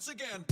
once again.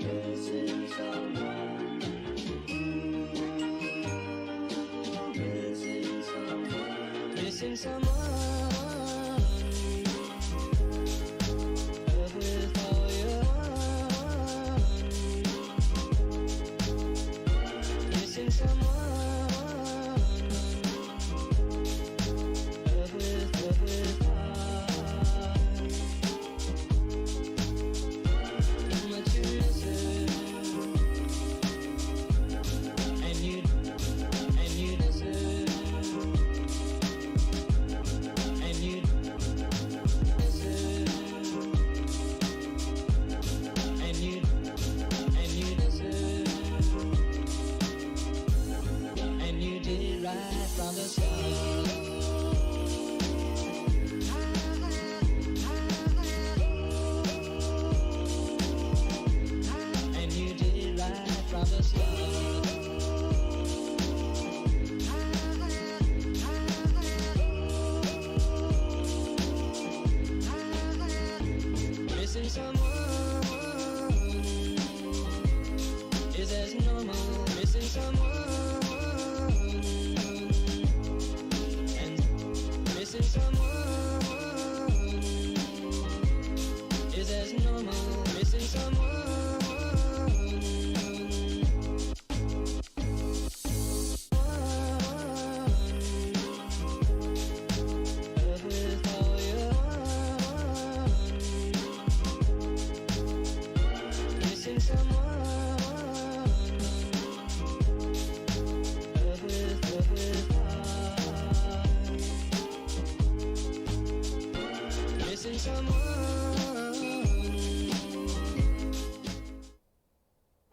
Listen.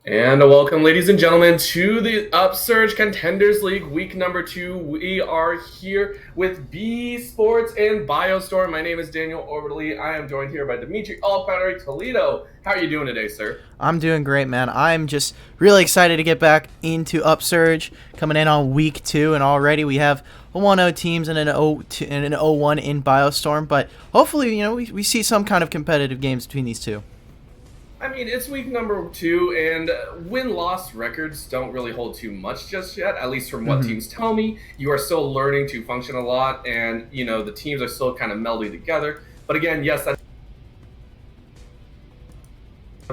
And welcome, ladies and gentlemen, to the Upsurge Contenders League, week number 2. We are here with BEEsports and Biostorm. My name is Daniel Orbitally. I am joined here by Dimitri Alpateri Toledo. How are you doing today, sir? I'm doing great, man. I'm just really excited to get back into Upsurge, coming in on week 2, and already we have a 1-0 teams and an 0-1 in Biostorm. But hopefully, we see some kind of competitive games between these two. I mean, it's week number 2, and win-loss records don't really hold too much just yet, at least from what teams tell me. You are still learning to function a lot, and, the teams are still kind of melding together. But again, yes,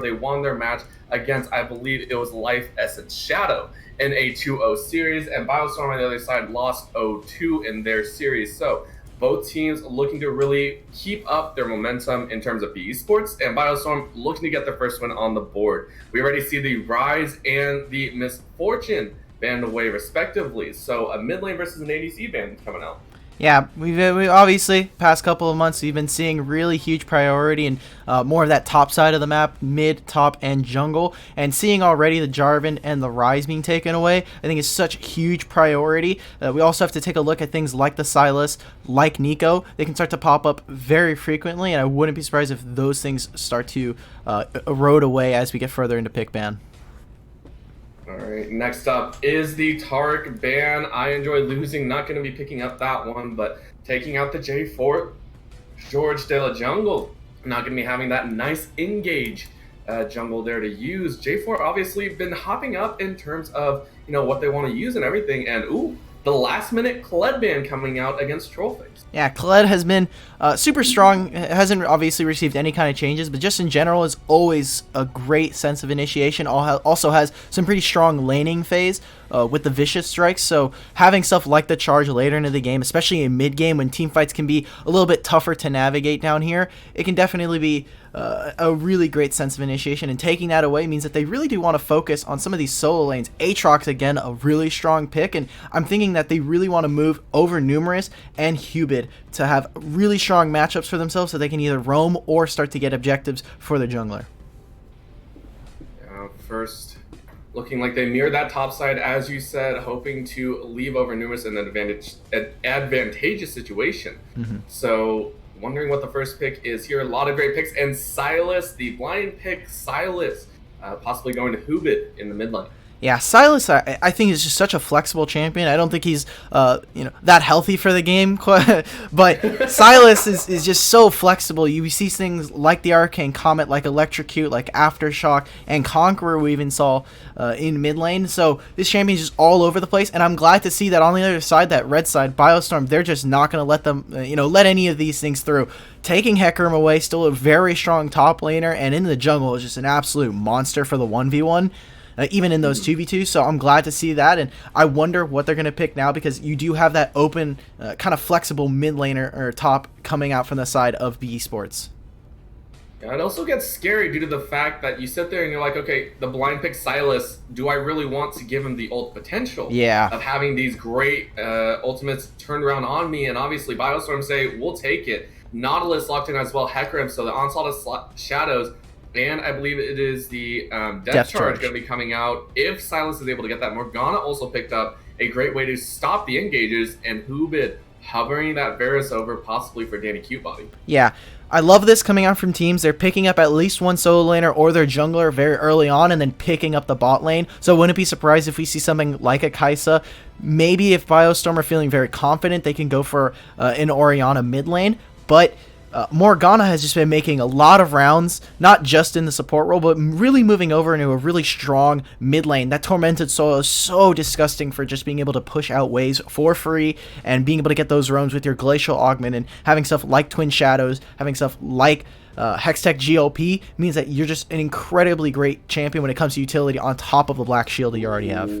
they won their match against, I believe it was Life Essence Shadow in a 2-0 series, and Biostorm on the other side lost 0-2 in their series. So both teams looking to really keep up their momentum in terms of BEEsports, and Biostorm looking to get their first win on the board. We already see the Rise and the Misfortune banned away respectively. So a mid lane versus an ADC ban coming out. Yeah, we obviously, past couple of months, we've been seeing really huge priority and more of that top side of the map, mid, top, and jungle. And seeing already the Jarvan and the Rise being taken away, I think is such huge priority. We also have to take a look at things like the Sylas, like Nico. They can start to pop up very frequently, and I wouldn't be surprised if those things start to erode away as we get further into pick ban. All right, next up is the Taric ban. I enjoy losing, not going to be picking up that one, but taking out the J4, George de la Jungle. Not going to be having that nice engage jungle there to use. J4 obviously been hopping up in terms of, what they want to use and everything, and the last minute Kled ban coming out against Trollface. Yeah, Kled has been super strong, hasn't obviously received any kind of changes, but just in general is always a great sense of initiation. Also has some pretty strong laning phase with the vicious strikes, so having stuff like the charge later into the game, especially in mid game when team fights can be a little bit tougher to navigate down here, it can definitely be a really great sense of initiation, and taking that away means that they really do want to focus on some of these solo lanes. Aatrox, again, a really strong pick, and I'm thinking that they really want to move over Numerous and Hubid to have really strong matchups for themselves so they can either roam or start to get objectives for the jungler. First, looking like they mirror that top side, as you said, hoping to leave over Numerous in an advantageous situation. So wondering what the first pick is here. A lot of great picks, and Sylas, the blind pick, Sylas, possibly going to Hubid in the mid lane. Yeah, Silas, I think is just such a flexible champion. I don't think he's, that healthy for the game, but Silas is just so flexible. You see things like the Arcane Comet, like Electrocute, like Aftershock, and Conqueror we even saw in mid lane. So this champion is just all over the place, and I'm glad to see that on the other side, that red side, Biostorm, they're just not going to let them, let any of these things through. Taking Hecarim away, still a very strong top laner, and in the jungle is just an absolute monster for the 1v1. Even in those 2v2s, so I'm glad to see that, and I wonder what they're going to pick now, because you do have that open, kind of flexible mid laner or top coming out from the side of BEEsports. Yeah, it also gets scary due to the fact that you sit there and you're like, okay, the blind pick Silas, do I really want to give him the ult potential of having these great ultimates turned around on me? And obviously Biostorm say, we'll take it. Nautilus locked in as well, Hecarim, so the onslaught of shadows. And I believe it is the Death Charge going to be coming out if Silas is able to get that. Morgana also picked up a great way to stop the engages, and Hoobid hovering that Varus over possibly for Danny Cutebody. Yeah, I love this coming out from teams. They're picking up at least one solo laner or their jungler very early on and then picking up the bot lane. So I wouldn't be surprised if we see something like a Kai'Sa. Maybe if Biostorm are feeling very confident, they can go for an Orianna mid lane. But Morgana has just been making a lot of rounds, not just in the support role, but really moving over into a really strong mid lane. That Tormented Soul is so disgusting for just being able to push out waves for free and being able to get those roams with your Glacial Augment, and having stuff like Twin Shadows, having stuff like Hextech GLP means that you're just an incredibly great champion when it comes to utility on top of the Black Shield that you already have.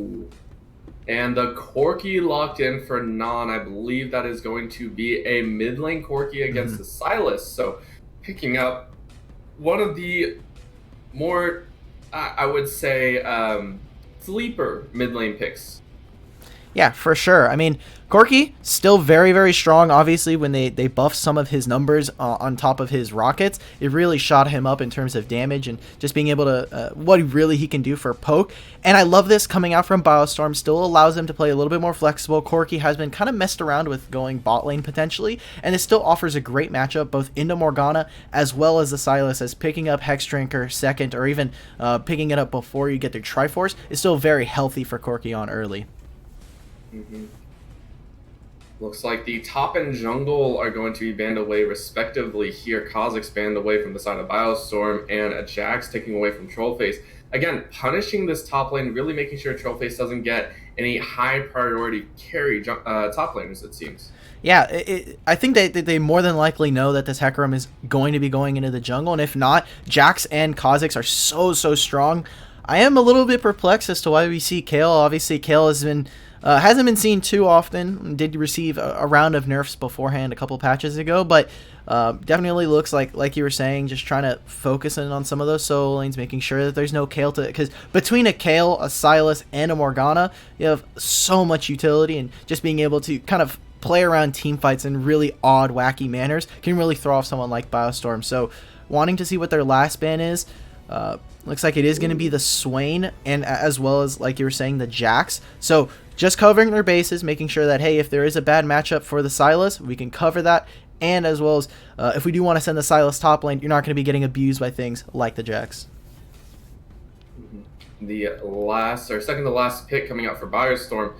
And the Corki locked in for Non. I believe that is going to be a mid lane Corki against the Silas. So picking up one of the more, I would say, sleeper mid lane picks. Yeah, for sure. I mean, Corki, still very, very strong. Obviously, when they buffed some of his numbers on top of his rockets, it really shot him up in terms of damage and just being able to, what really he can do for poke. And I love this coming out from Biostorm. Still allows him to play a little bit more flexible. Corki has been kind of messed around with going bot lane potentially, and it still offers a great matchup both into Morgana as well as the Silas, as picking up Hex Drinker second, or even picking it up before you get their Triforce is still very healthy for Corki on early. Looks like the top and jungle are going to be banned away respectively here. Kha'Zix banned away from the side of Biostorm, and a Jax taking away from Trollface. Again, punishing this top lane, really making sure Trollface doesn't get any high priority carry top laners, it seems. Yeah, I think they more than likely know that this Hecarim is going to be going into the jungle, and if not, Jax and Kha'Zix are so strong. I am a little bit perplexed as to why we see Kayle. Obviously, Kayle has been hasn't been seen too often. Did receive a round of nerfs beforehand a couple patches ago, but definitely looks like you were saying, just trying to focus in on some of those solo lanes, making sure that there's no Kayle because between a Kayle, a Silas, and a Morgana, you have so much utility, and just being able to kind of play around team fights in really odd, wacky manners can really throw off someone like Biostorm. So wanting to see what their last ban is. Looks like it is going to be the Swain, and as well as, like you were saying, the Jax. So just covering their bases, making sure that, hey, if there is a bad matchup for the Silas, we can cover that. And as well as if we do want to send the Silas top lane, you're not going to be getting abused by things like the Jax. The last, or second to last pick coming out for Biostorm,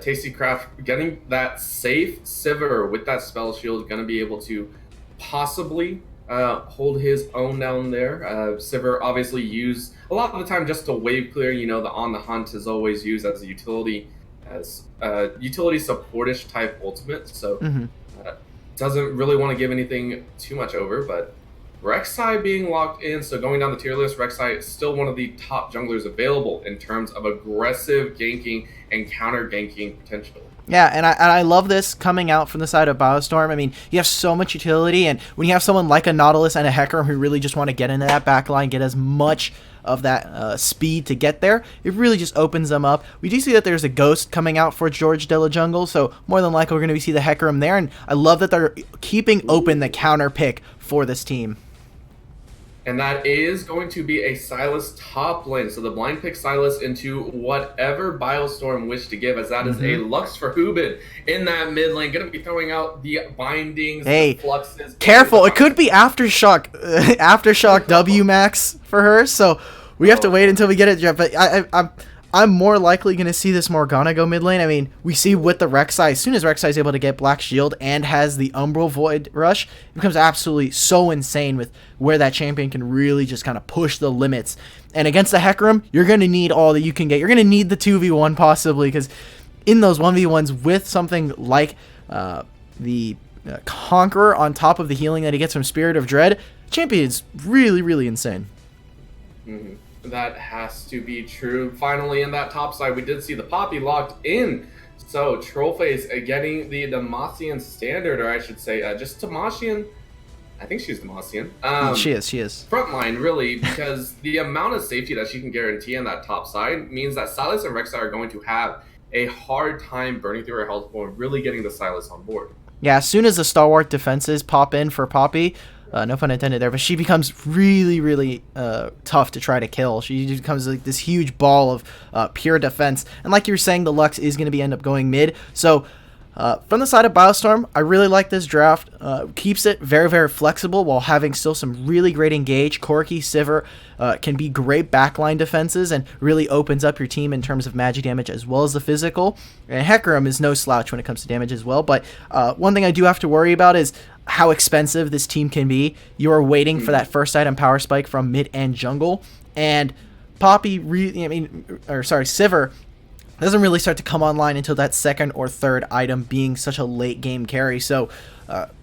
Tasty Craft getting that safe Sivir with that spell shield, going to be able to possibly hold his own down there. Sivir obviously used a lot of the time just to wave clear. You know, the On the Hunt is always used as a utility, as utility supportish type ultimate. So doesn't really want to give anything too much over. But Rek'Sai being locked in, so going down the tier list, Rek'Sai is still one of the top junglers available in terms of aggressive ganking and counter ganking potential. Yeah, and I love this coming out from the side of Biostorm. I mean, you have so much utility, and when you have someone like a Nautilus and a Hecarim who really just want to get into that backline, get as much of that speed to get there, it really just opens them up. We do see that there's a Ghost coming out for George de la Jungle, so more than likely we're going to see the Hecarim there, and I love that they're keeping open the counter pick for this team. And that is going to be a Silas top lane. So the blind pick Silas into whatever Biostorm wish to give, as that is a Lux for Hoobid in that mid lane. Going to be throwing out the bindings, the fluxes. Careful, it could be Aftershock, Aftershock W max for her. So we have to wait until we get it. But I'm more likely going to see this Morgana go mid lane. I mean, we see with the Rek'Sai, as soon as Rek'Sai is able to get Black Shield and has the Umbral Void Rush, it becomes absolutely so insane with where that champion can really just kind of push the limits. And against the Hecarim, you're going to need all that you can get. You're going to need the 2v1 possibly, because in those 1v1s with something like the Conqueror on top of the healing that he gets from Spirit of Dread, champion is really, really insane. Mm-hmm. That has to be true. Finally, in that top side, we did see the Poppy locked in. So, Trollface getting the Demacian standard, or I should say, just Demacian. I think she's Demacian. She is. Frontline, really, because the amount of safety that she can guarantee in that top side means that Sylas and Rek'Sai are going to have a hard time burning through her health pool and really getting the Sylas on board. Yeah, as soon as the stalwart defenses pop in for Poppy, no pun intended there, but she becomes really, really tough to try to kill. She becomes like this huge ball of pure defense. And like you were saying, the Lux is going to be end up going mid. So from the side of Biostorm, I really like this draft. Keeps it very, very flexible while having still some really great engage. Corki, Sivir can be great backline defenses and really opens up your team in terms of magic damage as well as the physical. And Hecarim is no slouch when it comes to damage as well. But one thing I do have to worry about is how expensive this team can be. You are waiting for that first item power spike from mid and jungle, and Sivir doesn't really start to come online until that second or third item, being such a late game carry. So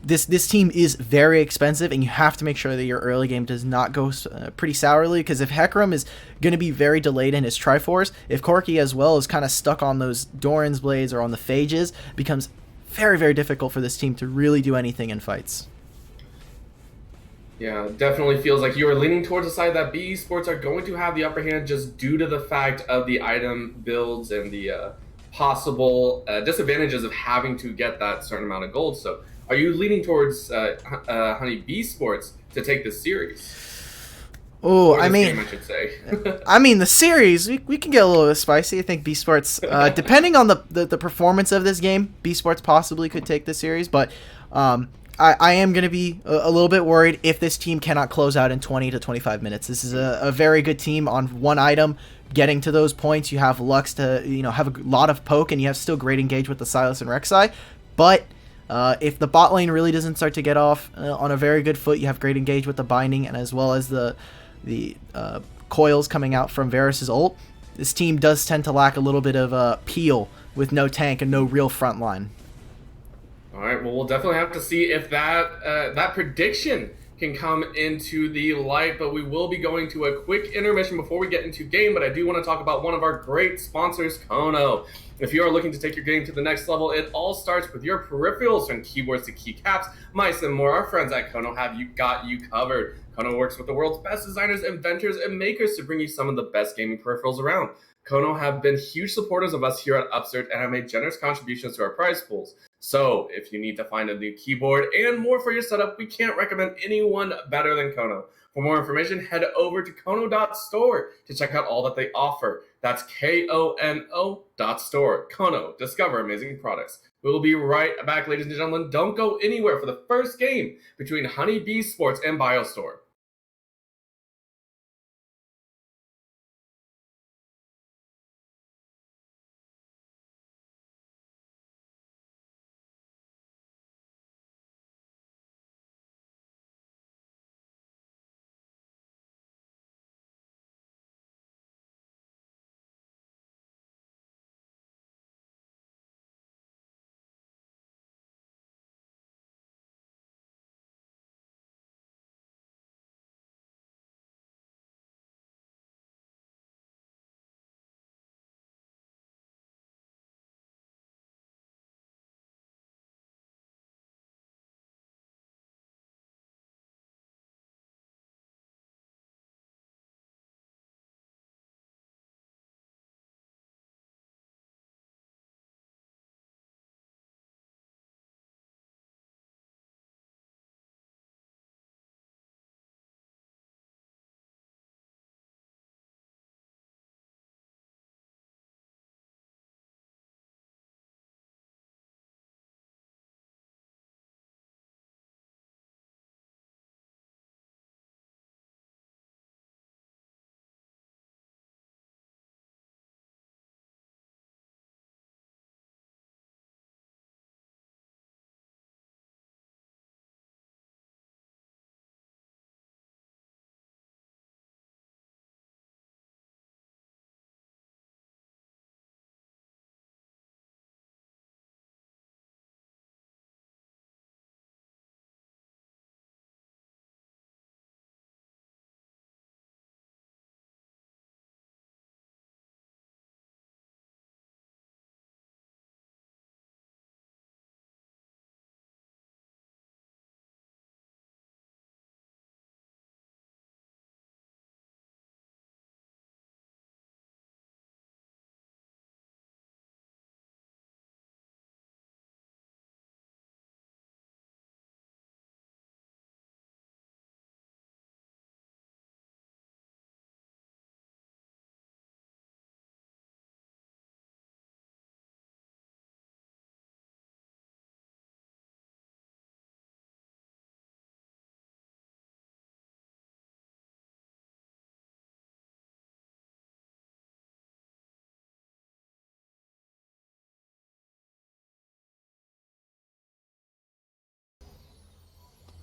this team is very expensive, and you have to make sure that your early game does not go pretty sourly, because if Hecarim is going to be very delayed in his Triforce, if Corki as well is kind of stuck on those Doran's Blades or on the Phages, it becomes very, very difficult for this team to really do anything in fights. Yeah, definitely feels like you are leaning towards the side that BEsports are going to have the upper hand just due to the fact of the item builds and the possible disadvantages of having to get that certain amount of gold. So are you leaning towards Honey BEsports to take this series? Oh, I should say. I mean, the series, we can get a little bit spicy. I think BEsports, depending on the performance of this game, BEsports possibly could take the series, but I am going to be a little bit worried if this team cannot close out in 20 to 25 minutes. This is a very good team on one item. Getting to those points, you have Lux to have a lot of poke, and you have still great engage with the Sylas and Rek'Sai, but if the bot lane really doesn't start to get off on a very good foot, you have great engage with the binding and as well as the coils coming out from Varus' ult. This team does tend to lack a little bit of peel with no tank and no real front line. All right, well, we'll definitely have to see if that prediction can come into the light, but we will be going to a quick intermission before we get into game, but I do want to talk about one of our great sponsors, Kono. If you are looking to take your game to the next level, it all starts with your peripherals, from keyboards to keycaps, mice, and more. Our friends at Kono have got you covered. Kono works with the world's best designers, inventors, and makers to bring you some of the best gaming peripherals around. Kono have been huge supporters of us here at Upsurge and have made generous contributions to our prize pools. So, if you need to find a new keyboard and more for your setup, we can't recommend anyone better than Kono. For more information, head over to kono.store to check out all that they offer. That's KONO.store. Kono, discover amazing products. We will be right back, ladies and gentlemen. Don't go anywhere for the first game between Honey BEsports and Biostorm.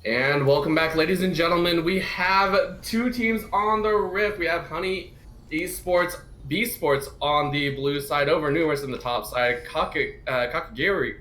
And welcome back, ladies and gentlemen. We have two teams on the Rift. We have Honey Esports, BEEsports on the blue side, over Numerous in the top side, Kakaguri,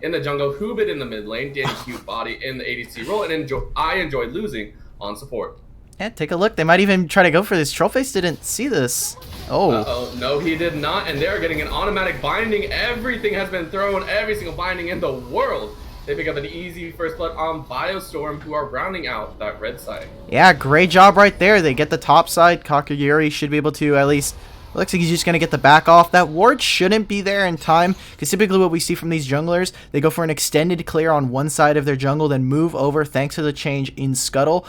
in the jungle, Hoobit in the mid lane, Danny Cute Body in the ADC role, and I enjoy losing on support. Yeah, take a look. They might even try to go for this. Trollface didn't see this. Oh. Uh-oh. No, he did not, and they're getting an automatic binding. Everything has been thrown, every single binding in the world. They pick up an easy first blood on Biostorm, who are rounding out that red side. Yeah, great job right there. They get the top side. Kakaguri should be able to at least... Looks like he's just going to get the back off. That ward shouldn't be there in time, because typically what we see from these junglers, they go for an extended clear on one side of their jungle, then move over thanks to the change in Scuttle,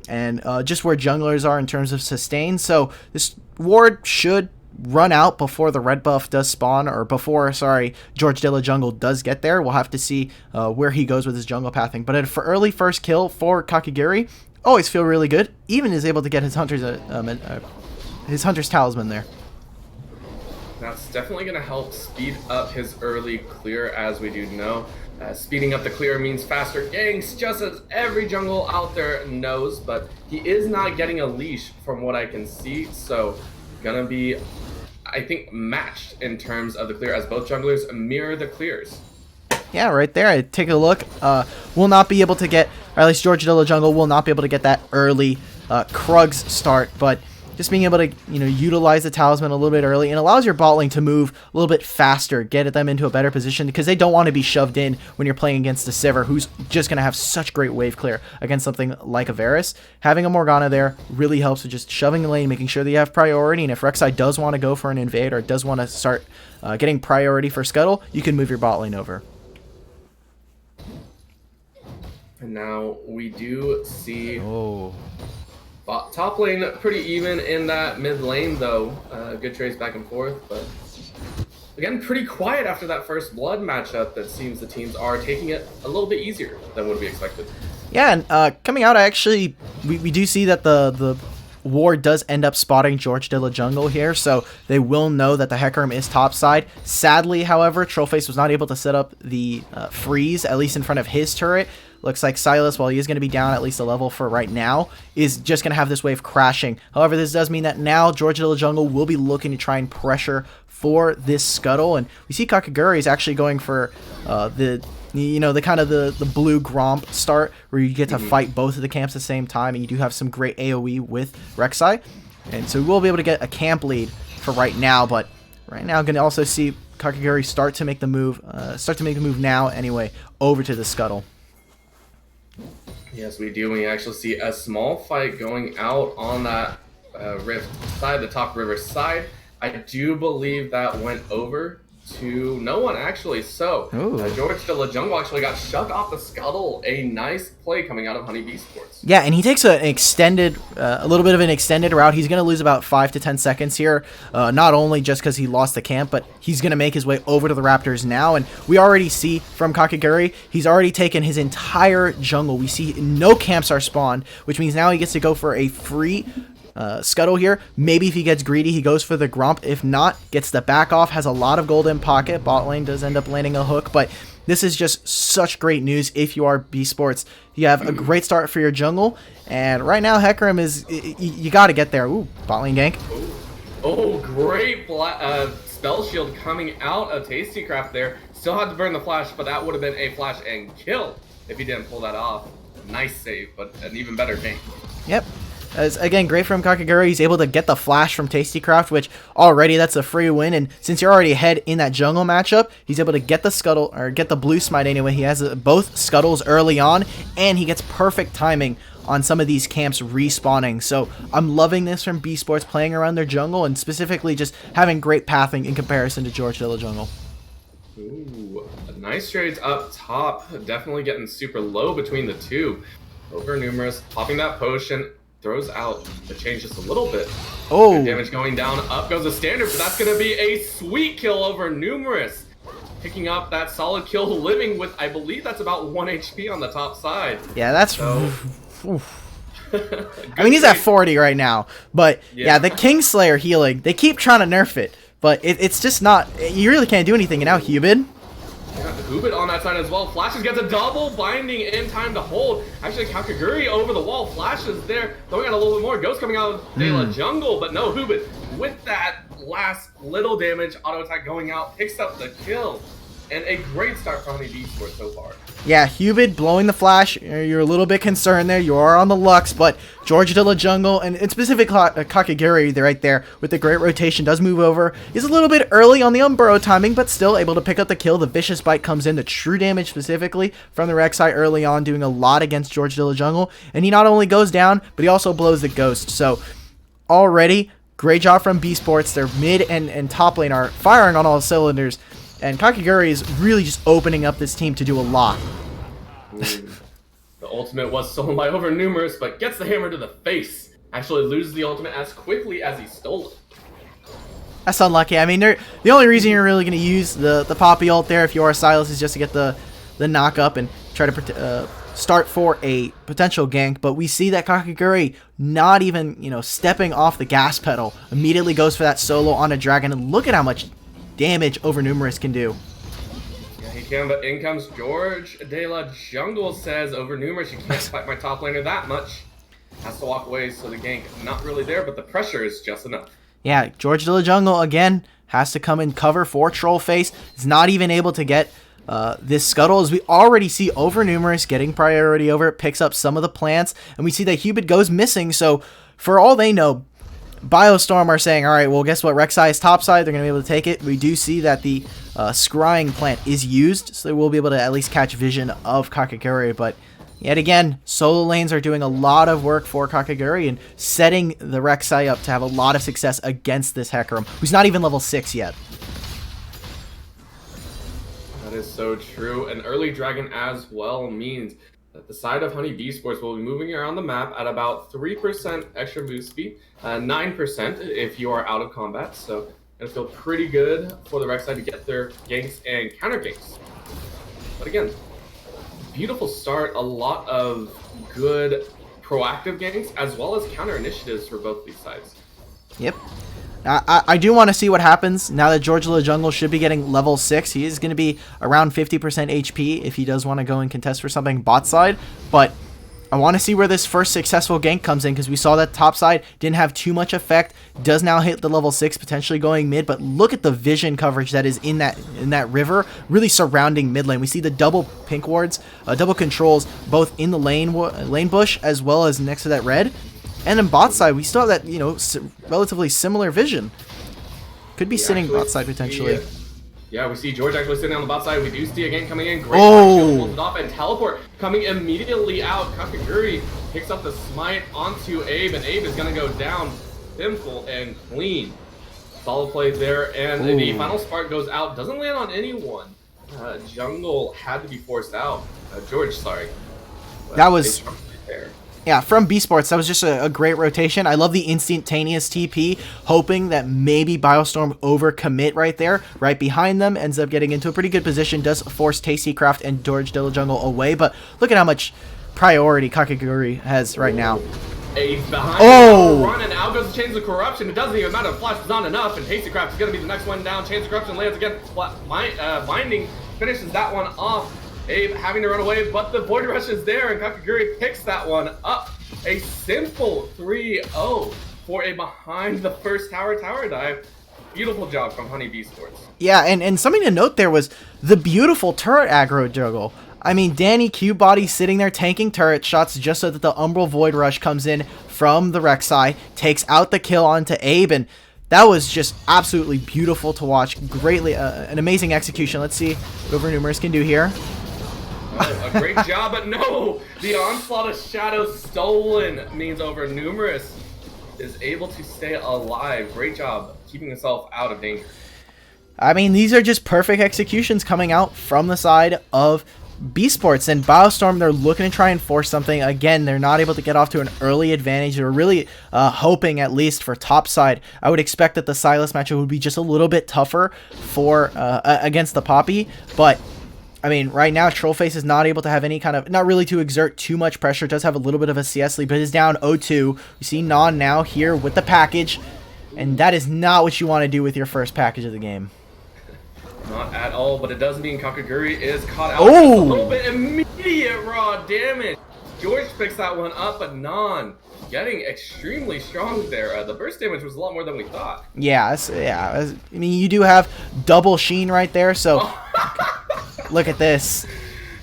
and just where junglers are in terms of sustain. So this ward should run out before the red buff does spawn, or before, sorry, George Dilla Jungle does get there. We'll have to see where he goes with his jungle pathing. But for early first kill for Kakaguri, always feel really good. Even is able to get his hunter's talisman there. That's definitely going to help speed up his early clear, as we do know. Speeding up the clear means faster ganks, just as every jungle out there knows, but he is not getting a leash from what I can see, so gonna be, I think, matched in terms of the clear, as both junglers mirror the clears. Yeah, right there. I take a look. Will not be able to get, or at least George Dilla Jungle will not be able to get that early Krugs start, but just being able to, utilize the talisman a little bit early, and allows your bot lane to move a little bit faster, get them into a better position, because they don't want to be shoved in when you're playing against a Sivir, who's just going to have such great wave clear against something like a Varus. Having a Morgana there really helps with just shoving the lane, making sure that you have priority, and if Rek'Sai does want to go for an invade, or does want to start getting priority for Scuttle, you can move your bot lane over. And now we do see... top lane pretty even in that mid lane, though. Good trades back and forth, but again, pretty quiet after that first blood matchup. That seems the teams are taking it a little bit easier than would be expected. Yeah, and coming out, actually, we do see that the ward does end up spotting George Dilla Jungle here, so they will know that the Hecarim is topside. Sadly, however, Trollface was not able to set up the freeze, at least in front of his turret. Looks like Silas, while he is going to be down at least a level for right now, is just going to have this wave crashing. However, this does mean that now George Dilla Jungle will be looking to try and pressure for this Scuttle, and we see Kakaguri is actually going for the kind of the blue Gromp start, where you get to fight both of the camps at the same time, and you do have some great AoE with Rek'Sai, and so we'll be able to get a camp lead for right now. But right now, going to also see Kakaguri start to make the move now anyway, over to the Scuttle. Yes, we do. We actually see a small fight going out on that rift side, the top river side. I do believe that went over to no one, actually. So George Dilla Jungle actually got shoved off the Scuttle. A nice play coming out of Honey BEEsports. Yeah, and he takes an extended, a little bit of an extended route. He's going to lose about 5 to 10 seconds here, not only just because he lost the camp, but he's going to make his way over to the Raptors now. And we already see from Kakaguri, he's already taken his entire jungle. We see no camps are spawned, which means now he gets to go for a free Scuttle here. Maybe if he gets greedy, he goes for the Gromp. If not, gets the back off, has a lot of gold in pocket. Bot lane does end up landing a hook, but this is just such great news if you are BEEsports. You have a great start for your jungle, and right now Hecarim is, you got to get there. Ooh, bot lane gank. Oh, great spell shield coming out of Tastycraft there. Still had to burn the flash, but that would have been a flash and kill if he didn't pull that off. Nice save, but an even better gank. Yep. As, again, great from Kakaguri. He's able to get the flash from Tastycraft, which already that's a free win. And since you're already ahead in that jungle matchup, he's able to get the Scuttle, or get the blue smite anyway. He has both Scuttles early on, and he gets perfect timing on some of these camps respawning. So I'm loving this from BEEsports, playing around their jungle, and specifically just having great pathing in comparison to George Dilla Jungle. Ooh, nice trades up top. Definitely getting super low between the two. Over Numerous, popping that potion. Throws out the change just a little bit. Oh, good damage going down. Up goes the standard, but that's going to be a sweet kill over Numerous. Picking up that solid kill, living with, I believe that's about 1 HP on the top side. Yeah, that's... So. I mean, he's at 40 right now. But, yeah, the Kingslayer healing, they keep trying to nerf it. But it's just not... You really can't do anything. And now Hubin. Yeah, Ubit on that side as well. Flashes gets a double binding in time to hold. Actually, Kakaguri over the wall. Flashes there, throwing out a little bit more. Ghost coming out of De La Jungle, but no, Ubit with that last little damage, auto attack going out, picks up the kill. And a great start from the BEEsports so far. Yeah, Hubid blowing the flash. You're a little bit concerned there. You are on the Lux, but George de la Jungle, and in specific Kakaguri right there with the great rotation, does move over. He's a little bit early on the Umbro timing, but still able to pick up the kill. The Vicious Bite comes in, the true damage specifically from the Rek'Sai early on, doing a lot against George de la Jungle. And he not only goes down, but he also blows the Ghost. So already, great job from BEEsports. Their mid and top lane are firing on all cylinders. And Kakaguri is really just opening up this team to do a lot. The ultimate was stolen by over numerous, but gets the hammer to the face. Actually loses the ultimate as quickly as he stole it. That's unlucky. I mean, the only reason you're really going to use the Poppy ult there if you are Silas is just to get the knock up and try to start for a potential gank. But we see that Kakaguri not even, stepping off the gas pedal, immediately goes for that solo on a dragon. And look at how much damage over numerous can do. Yeah, he can, but in comes George de la Jungle, says over numerous, you can't fight my top laner that much. Has to walk away, so the gank not really there, but the pressure is just enough. Yeah, George de la Jungle again has to come and cover for Trollface. He's not even able to get this scuttle, as we already see over numerous getting priority over it, picks up some of the plants, and we see that Hubid goes missing. So for all they know, Biostorm are saying, all right, well, guess what? Rek'Sai is topside. They're going to be able to take it. We do see that the scrying plant is used, so they will be able to at least catch vision of Kakaguri. But yet again, solo lanes are doing a lot of work for Kakaguri and setting the Rek'Sai up to have a lot of success against this Hecarim, who's not even level 6 yet. That is so true. An early dragon as well means that the side of Honey BEEsports will be moving around the map at about 3% extra move speed, 9% if you are out of combat. So it'll feel pretty good for the Rek'Sai to get their ganks and counter ganks. But again, beautiful start. A lot of good proactive ganks as well as counter initiatives for both these sides. Yep. I do want to see what happens now that George de la Jungle should be getting level 6. He is going to be around 50% HP if he does want to go and contest for something bot side. But I want to see where this first successful gank comes in, because we saw that top side didn't have too much effect. Does now hit the level 6, potentially going mid. But look at the vision coverage that is in that river, really surrounding mid lane. We see the double pink wards, double controls, both in the lane bush as well as next to that red. And in bot side, we still have that, relatively similar vision. Could be sitting bot side potentially. Yeah, we see George actually sitting on the bot side. We do see a gank coming in. Great holds it off, and teleport coming immediately out. Kakaguri picks up the smite onto Abe, and Abe is going to go down simple and clean. Solid play there, and the final spark goes out. Doesn't land on anyone. Jungle had to be forced out. George, sorry. That was... Yeah, from BEEsports, that was just a great rotation. I love the instantaneous TP, hoping that maybe Biostorm overcommit right there, right behind them, ends up getting into a pretty good position, does force Tastycraft and George de la Jungle away, but look at how much priority Kakaguri has right now. Ace behind run, and out goes the Chains of Corruption. It doesn't even matter, Flash is not enough, and Tastycraft is going to be the next one down. Chains of Corruption lands again, Binding finishes that one off. Abe having to run away, but the Void Rush is there, and Kakaguri picks that one up. A simple 3-0 for a behind the first tower dive. Beautiful job from Honey BEEsports. Yeah, and something to note there was the beautiful turret aggro juggle. I mean, Danny Cubebody sitting there tanking turret shots just so that the Umbral Void Rush comes in from the Rek'Sai, takes out the kill onto Abe, and that was just absolutely beautiful to watch. Greatly, an amazing execution. Let's see what Over Numerous can do here. A great job, but no! The Onslaught of Shadow stolen means Over Numerous is able to stay alive. Great job keeping himself out of danger. I mean, these are just perfect executions coming out from the side of BEEsports. And Biostorm, they're looking to try and force something. Again, they're not able to get off to an early advantage. They're really hoping, at least for top side. I would expect that the Sylas matchup would be just a little bit tougher for against the Poppy, but I mean, right now, Trollface is not able to have any kind of, not really to exert too much pressure. It does have a little bit of a CS lead, but is down 0-2. We see Non now here with the package, and that is not what you want to do with your first package of the game. Not at all, but it does mean Kakaguri is caught out. Oh! Just a little bit immediate raw damage. George picks that one up, but Non getting extremely strong there. The burst damage was a lot more than we thought. Yeah, I mean, you do have double Sheen right there, so look at this.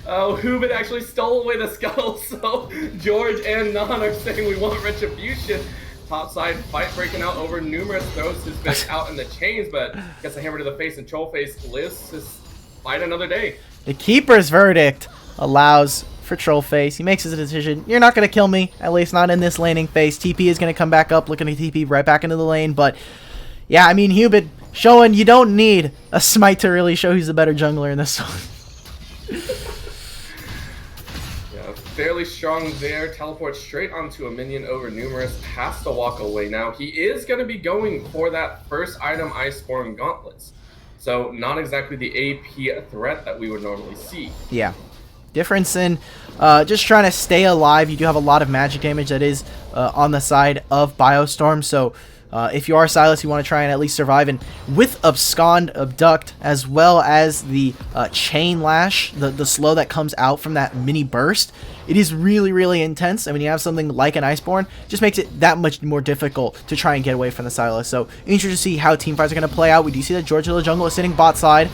Oh, Hubin actually stole away the scuttle, so George and Non are saying we want retribution. Topside fight breaking out over numerous throws. His fist out in the chains, but gets a hammer to the face, and Trollface lives to fight another day. The keeper's verdict allows for Trollface. He makes his decision. You're not going to kill me, at least not in this laning phase. TP is going to come back up, looking to TP right back into the lane, but yeah, I mean, Hubin showing you don't need a smite to really show he's the better jungler in this one. Fairly strong there. Teleports straight onto a minion over numerous. Has to walk away now. He is going to be going for that first item, Iceborne Gauntlets. So not exactly the AP threat that we would normally see. Yeah. Difference in just trying to stay alive. You do have a lot of magic damage that is on the side of Biostorm. So if you are Silas, you want to try and at least survive. And with Abscond, Abduct, as well as the Chain Lash, the slow that comes out from that mini burst, it is really, really intense. And when you have something like an Iceborne, it just makes it that much more difficult to try and get away from the Silas. So interested to see how teamfights are going to play out. We do see that George Little Jungle is sitting bot side.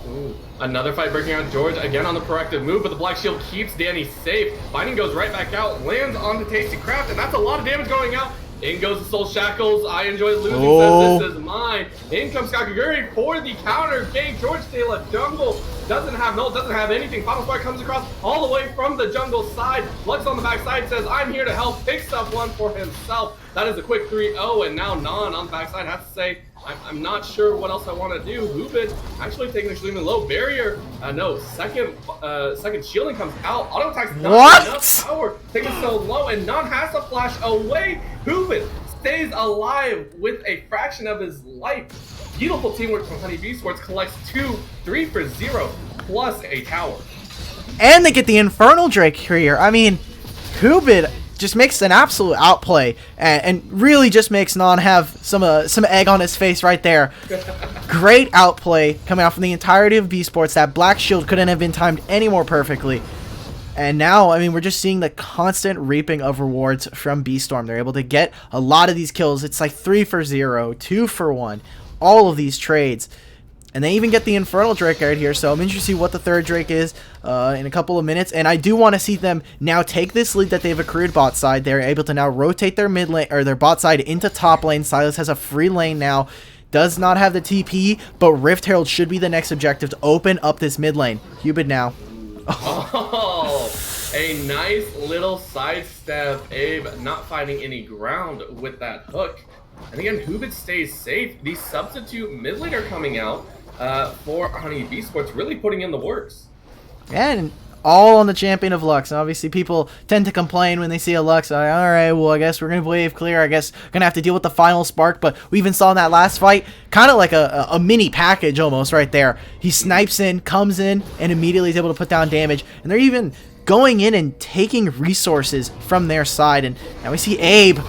Ooh, another fight breaking out. George again on the proactive move, but the Black Shield keeps Danny safe. Binding goes right back out, lands on the Tasty Craft, and that's a lot of damage going out. In goes the Soul Shackles. I enjoy losing. Says this is mine. In comes Kakaguri for the counter. Game George Taylor jungle doesn't have anything. Final Spark comes across all the way from the jungle side. Lux on the back side says I'm here to help. Picks up one for himself. That is a quick 3-0, and now Non on the back side has to say I'm not sure what else I want to do. Hubin actually taking extremely low barrier. No, second shielding comes out. Auto attacks not enough power. Taking so low, and Non has to flash away. Hubin stays alive with a fraction of his life. Beautiful teamwork from Honey BEEsports collects 3 for 0 plus a tower. And they get the Infernal Drake here. I mean, Hubin just makes an absolute outplay and really just makes Non have some egg on his face right there. Great outplay coming out from the entirety of BEEsports. That Black Shield couldn't have been timed any more perfectly. And now, I mean, we're just seeing the constant reaping of rewards from Biostorm. They're able to get a lot of these kills. It's like 3 for 0, 2 for 1, all of these trades. And they even get the Infernal Drake right here, so I'm interested to see what the third Drake is in a couple of minutes. And I do want to see them now take this lead that they've accrued bot side. They're able to now rotate their mid lane or their bot side into top lane. Silas has a free lane now. Does not have the TP, but Rift Herald should be the next objective to open up this mid lane. Hubin now. Oh, a nice little sidestep. Abe not finding any ground with that hook. And again, Hubin stays safe. The substitute mid laner coming out for Honey BEEsports, really putting in the works. And all on the champion of Lux. And obviously, people tend to complain when they see a Lux. All right, well, I guess we're going to wave clear. I guess going to have to deal with the final spark. But we even saw in that last fight, kind of like a mini package almost right there. He snipes in, comes in, and immediately is able to put down damage. And they're even going in and taking resources from their side. And now we see Abe.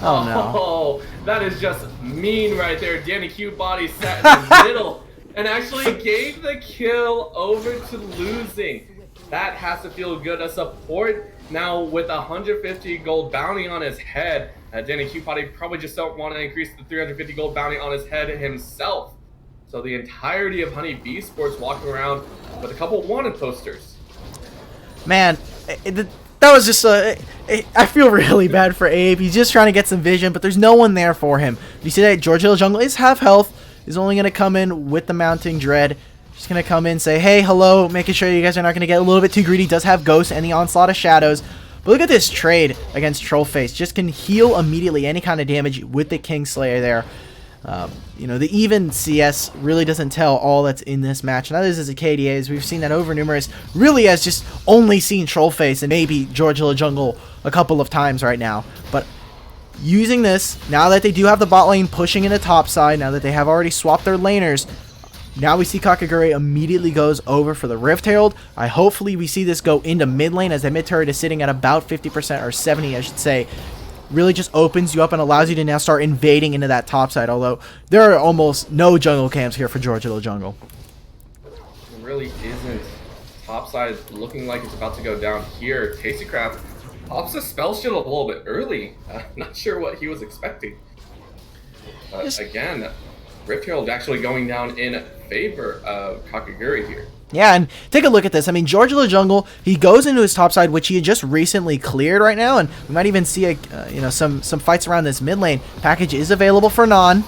Oh, no. Oh, that is just mean right there. Danny Q body sat in the middle and actually gave the kill over to losing. That has to feel good. A support now with 150 gold bounty on his head. Danny Q body probably just don't want to increase the 350 gold bounty on his head himself. So the entirety of Honey BEEsports walking around with a couple wanted posters. Man, that was just I feel really bad for Abe. He's just trying to get some vision, but there's no one there for him. You see that George Hill Jungle is half health. Is only going to come in with the Mounting Dread. Just going to come in, say, hey, hello, making sure you guys are not going to get a little bit too greedy. Does have Ghost and the Onslaught of Shadows. But look at this trade against Trollface. Just can heal immediately any kind of damage with the Kingslayer there. You know, the even CS really doesn't tell all that's in this match. And others as a KDA, as we've seen that over numerous, really has just only seen Trollface and maybe George Hill Jungle a couple of times right now. But using this, now that they do have the bot lane pushing in the top side, now that they have already swapped their laners, now we see Kakaguri immediately goes over for the Rift Herald. Hopefully we see this go into mid lane as the mid turret is sitting at about 50% or 70, I should say. Really just opens you up and allows you to now start invading into that top side, although there are almost no jungle camps here for George Little Jungle. really isn't. Topside looking like it's about to go down here. Tastycraft pops a spell shield a little bit early. Not sure what he was expecting. Again, Rift Herald actually going down in favor of Kakaguri here. Yeah, and take a look at this. I mean, George of the Jungle, he goes into his top side, which he had just recently cleared right now, and we might even see some fights around this mid lane. Package is available for Non.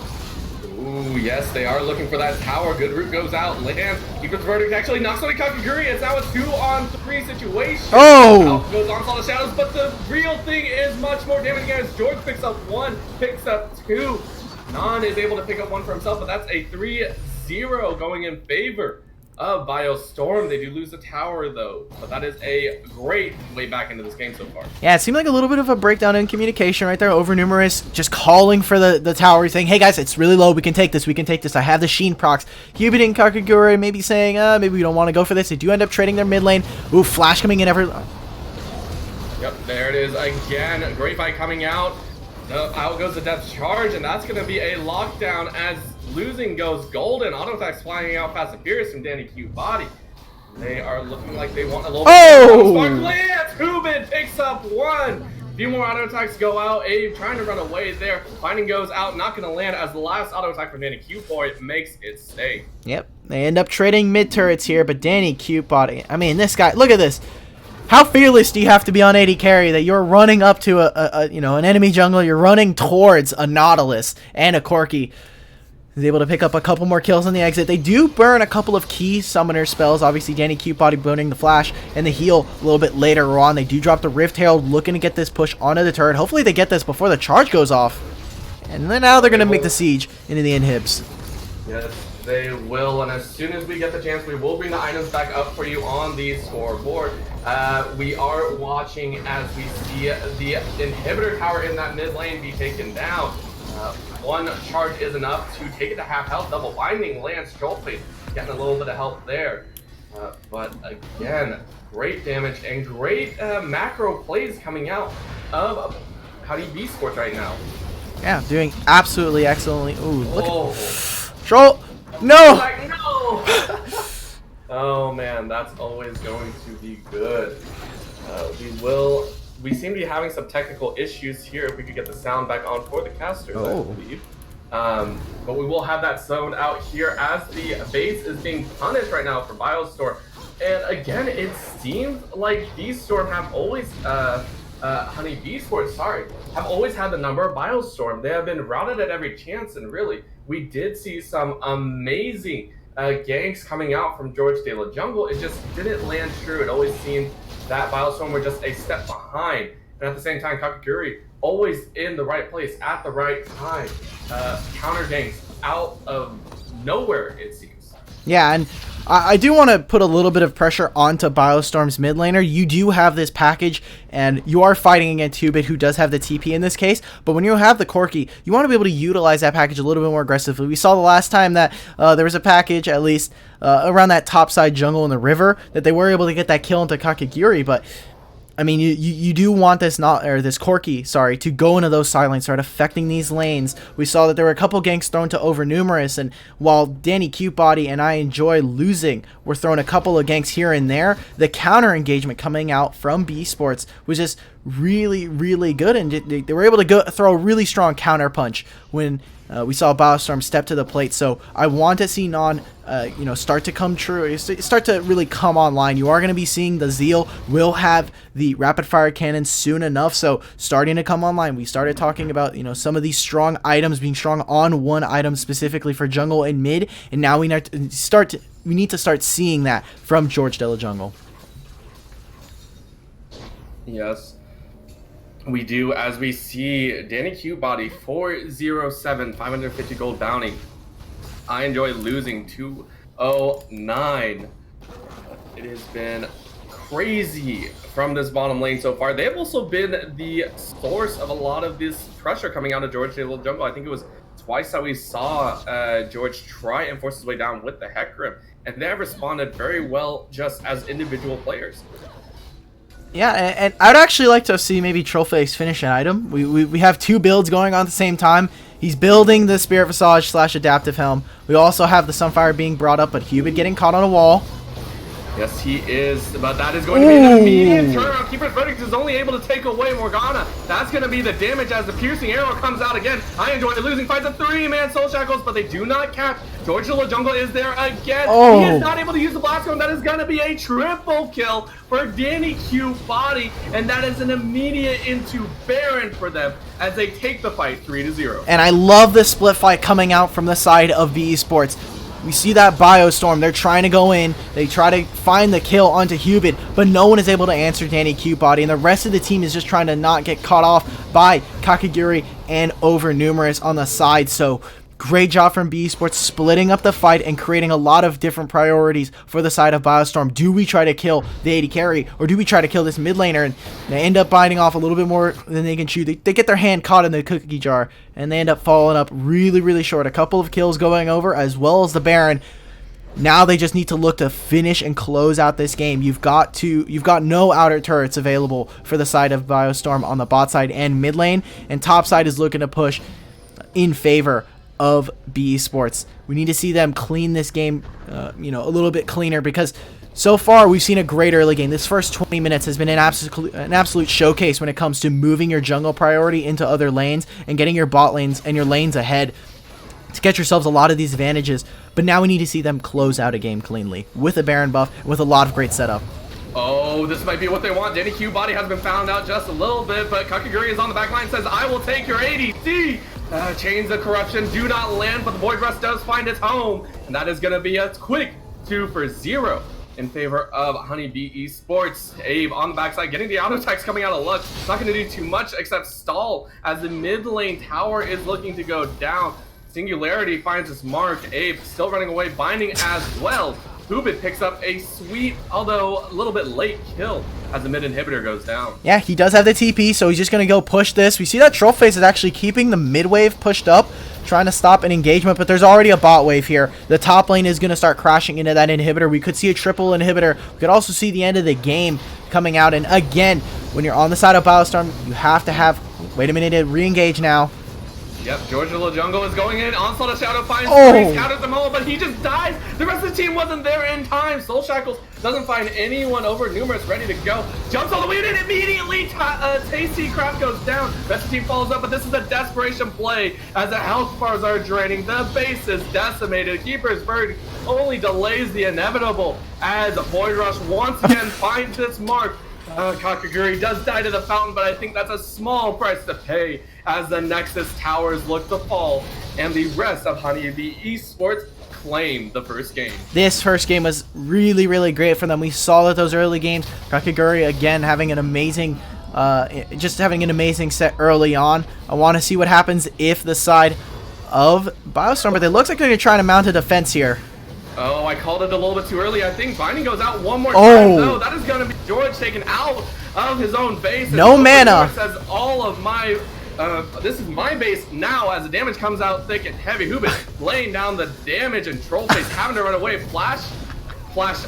Ooh, yes, they are looking for that tower. Good root goes out, lands, keeps verdict, actually knocks away Kakaguri. It's now a 2-on-3 situation. Oh! Out goes on the shadows, but the real thing is much more damage as George picks up 1, picks up 2. Non is able to pick up 1 for himself, but that's a 3-0 going in favor of Biostorm. They do lose the tower though, but that is a great way back into this game so far. Yeah, it seemed like a little bit of a breakdown in communication right there. Over Numerous just calling for the tower, saying, hey guys, it's really low, we can take this, I have the Sheen procs. Hubert and Kakaguri maybe saying, maybe we don't want to go for this. They do end up trading their mid lane. Ooh, Flash coming in ever... Yep, there it is again. Great fight coming out. Out goes the depth charge, and that's going to be a lockdown as losing goes golden. Auto attacks flying out past the Furious from Danny Cute Body. They are looking like they want a little bit. Lance Hubin picks up 1. A few more auto attacks go out. Abe trying to run away there. Finding goes out, not going to land as the last auto attack from Danny Cute Boy makes it stay. Yep, they end up trading mid turrets here, but Danny Cute Body, I mean, this guy, look at this. How fearless do you have to be on AD carry that you're running up to an enemy jungle, you're running towards a Nautilus and a Corki. He's able to pick up a couple more kills on the exit. They do burn a couple of key summoner spells. Obviously, Danny Cute Body burning the Flash and the heal a little bit later on. They do drop the Rift Herald, looking to get this push onto the turret. Hopefully they get this before the charge goes off. And then now they're going to make the siege into the inhibs. Yes, they will, and as soon as we get the chance, we will bring the items back up for you on the scoreboard. We are watching as we see the inhibitor tower in that mid lane be taken down. 1 charge is enough to take it to half health. Double binding lands Trollface, getting a little bit of help there. But again, great damage and great macro plays coming out of BEEsports right now. Yeah, doing absolutely excellently. Ooh, look at Troll. No! Like, no! Oh man, that's always going to be good. We seem to be having some technical issues here. If we could get the sound back on for the casters, I believe. But we will have that zone out here as the base is being punished right now for Biostorm. And again, it seems like BeeStorm have always, BEEsports, have always had the number of Biostorm. They have been routed at every chance, and really, we did see some amazing ganks coming out from George de la Jungle. It just didn't land true. It always seemed that Biostorm were just a step behind. And at the same time, Kakaguri always in the right place at the right time. Counter ganks out of nowhere, it seems. Yeah, and I do want to put a little bit of pressure onto Biostorm's mid laner. You do have this package, and you are fighting against Hubit, who does have the TP in this case. But when you have the Corki, you want to be able to utilize that package a little bit more aggressively. We saw the last time that there was a package, at least around that topside jungle in the river, that they were able to get that kill into Kakaguri. But I mean, you do want this this Corki, to go into those side lanes, start affecting these lanes. We saw that there were a couple ganks thrown to Over Numerous, and while Danny Cute Body and I Enjoy Losing were throwing a couple of ganks here and there, the counter engagement coming out from BEEsports was just really, really good, and they were able to throw a really strong counter punch when we saw Biostorm step to the plate. So I want to see Non start to come true, start to really come online. You are going to be seeing the Zeal will have the rapid fire cannon soon enough, so starting to come online. We started talking about some of these strong items being strong on one item specifically for jungle and mid, and now we need to start seeing that from George de la Jungle. Yes, we do, as we see Danny Cute Body 407, 550 gold bounty. I Enjoy Losing 209. It has been crazy from this bottom lane so far. They have also been the source of a lot of this pressure coming out of George de la Jungle. I think it was twice that we saw George try and force his way down with the Hecarim, and they have responded very well just as individual players. Yeah, and I'd actually like to see maybe Trollface finish an item. We have 2 builds going on at the same time. He's building the Spirit Visage / Adaptive Helm. We also have the Sunfire being brought up, but Hubert getting caught on a wall. Yes, he is, but that is going to be an immediate turnaround. Keeper's Verdict is only able to take away Morgana. That's going to be the damage as the piercing arrow comes out again. I enjoy the losing fights of 3-man Soul Shackles, but they do not catch. George the Jungle is there again. He is not able to use the blast cone. That is going to be a triple kill for Danny Q Body, and that is an immediate into Baron for them as they take the fight 3-0. And I love this split fight coming out from the side of BEEsports. We see that Biostorm, they're trying to go in, they try to find the kill onto Hubert, but no one is able to answer Danny Q Body, and the rest of the team is just trying to not get caught off by Kakaguri and Over Numerous on the side. So great job from BEEsports splitting up the fight and creating a lot of different priorities for the side of Biostorm. Do we try to kill the AD carry, or do we try to kill this mid laner? And they end up biting off a little bit more than they can chew. They get their hand caught in the cookie jar, and they end up falling up really, really short. A couple of kills going over, as well as the Baron. Now they just need to look to finish and close out this game. You've got no outer turrets available for the side of Biostorm on the bot side and mid lane, and top side is looking to push in favor of BEEsports. We need to see them clean this game, a little bit cleaner, because so far we've seen a great early game. This first 20 minutes has been an absolute showcase when it comes to moving your jungle priority into other lanes and getting your bot lanes and your lanes ahead to get yourselves a lot of these advantages. But now we need to see them close out a game cleanly with a Baron buff and with a lot of great setup. Oh, this might be what they want. Danny Q Body has been found out just a little bit, but Kakaguri is on the back line, says, I will take your ADC. Chains of Corruption do not land, but the Void Rust does find its home, and that is going to be a quick 2-0 in favor of Honey BEEsports. Abe on the backside, getting the auto attacks coming out of luck. It's not going to do too much except stall as the mid lane tower is looking to go down. Singularity finds its mark. Abe still running away, binding as well. Hubit picks up a sweet, although a little bit late kill as the mid inhibitor goes down. Yeah, he does have the TP, so he's just going to go push this. We see that Trollface is actually keeping the mid wave pushed up, trying to stop an engagement, but there's already a bot wave here. The top lane is going to start crashing into that inhibitor. We could see a triple inhibitor. We could also see the end of the game coming out. And again, when you're on the side of Biostorm, you have to have... Wait a minute, re-engage now. Yep, George the Jungle is going in. Onslaught of Shadow finds Freeze, counters them all, but he just dies. The rest of the team wasn't there in time. Soul Shackles doesn't find anyone. Over Numerous ready to go. Jumps all the way in and immediately Tasty Craft goes down. Rest of the team follows up, but this is a desperation play as the health bars are draining. The base is decimated. Keeper's Verdict only delays the inevitable as Void Rush once again finds its mark. Kakaguri does die to the fountain, but I think that's a small price to pay as the Nexus towers look to fall and the rest of Honey BEEsports claim the first game. This first game was really, really great for them. We saw that those early games, Kakaguri again having an amazing set early on. I want to see what happens if the side of Biostorm, but it looks like they're going to try to mount a defense here. Oh, I called it a little bit too early. I think Binding goes out one more time. No, that is going to be George taken out of his own base. No mana. Says all of my, this is my base now as the damage comes out thick and heavy. Hubit laying down the damage and Trollface having to run away. Flash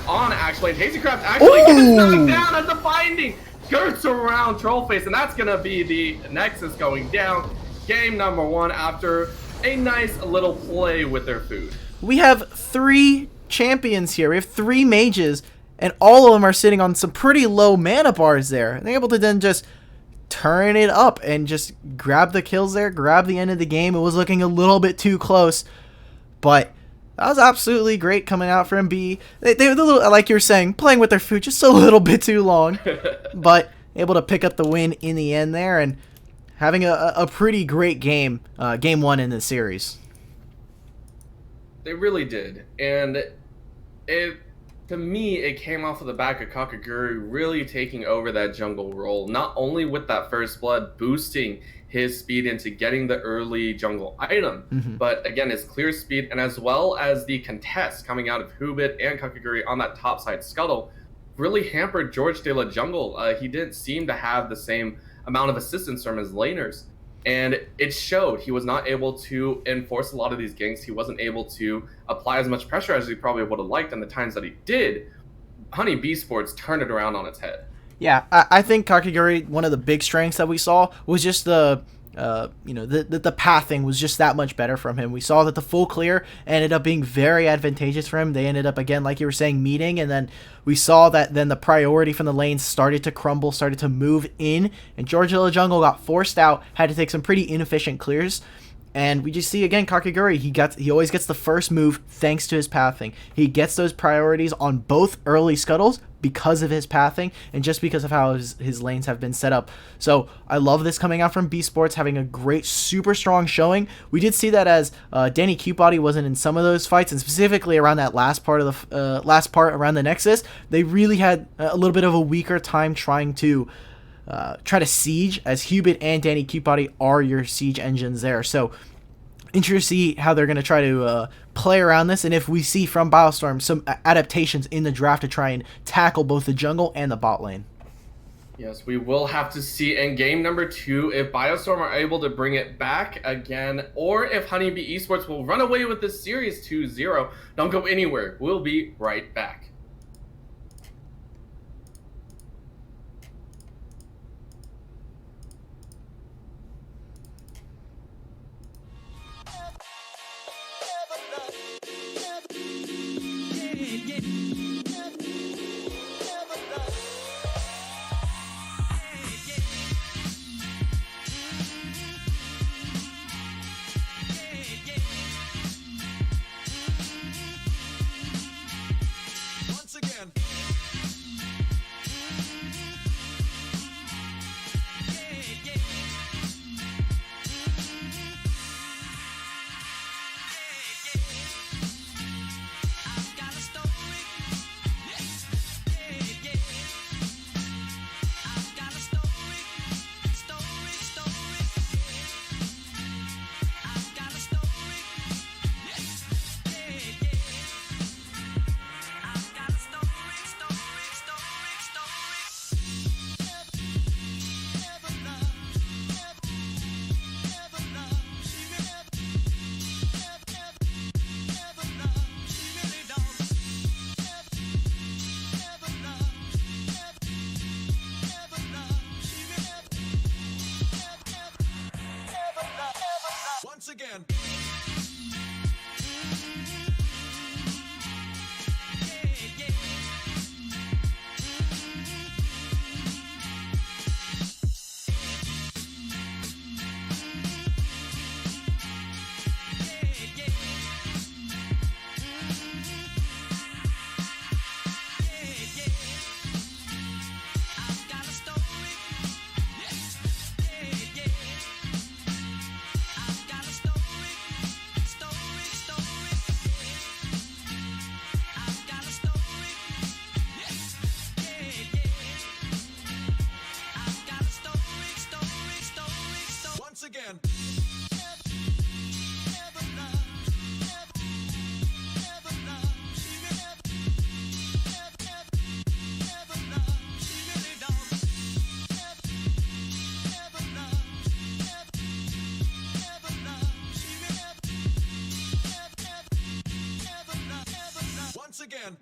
on actually. And Hazycraft actually gets knocked down as the Binding skirts around Trollface, and that's going to be the Nexus going down. Game number 1 after a nice little play with their food. We have 3 champions here. We have 3 mages, and all of them are sitting on some pretty low mana bars there. And they're able to then just turn it up and just grab the kills there, grab the end of the game. It was looking a little bit too close, but that was absolutely great coming out from B. They were a little, like you were saying, playing with their food just a little bit too long, but able to pick up the win in the end there and having a pretty great game, game 1 in this series. They really did, and to me, it came off of the back of Kakaguri really taking over that jungle role, not only with that first blood boosting his speed into getting the early jungle item, but again, his clear speed, and as well as the contest coming out of Hubit and Kakaguri on that top side scuttle, really hampered George de la Jungle. He didn't seem to have the same amount of assistance from his laners. And it showed. He was not able to enforce a lot of these ganks. He wasn't able to apply as much pressure as he probably would have liked, and the times that he did, Honey BEEsports turned it around on its head. Yeah, I think Kakaguri, one of the big strengths that we saw was just the the pathing was just that much better from him. We saw that the full clear ended up being very advantageous for him. They ended up, again, like you were saying, meeting, and then we saw that then the priority from the lanes started to crumble, started to move in, and George Hill Jungle got forced out, had to take some pretty inefficient clears. And we just see, again, Kakaguri, he always gets the first move thanks to his pathing. He gets those priorities on both early scuttles because of his pathing and just because of how his lanes have been set up. So I love this coming out from BEEsports, having a great, super strong showing. We did see that as Danny Cutebody wasn't in some of those fights, and specifically around that last part around the Nexus, they really had a little bit of a weaker time trying to siege, as Hubert and Danny Cutebody are your siege engines there. So interested to see how they're going to try to play around this, and if we see from Biostorm some adaptations in the draft to try and tackle both the jungle and the bot lane. Yes, we will have to see in game number 2 if Biostorm are able to bring it back again, or if Honeybee Esports will run away with this series 2-0. Don't go anywhere. We'll be right back. Again. Again. Once again.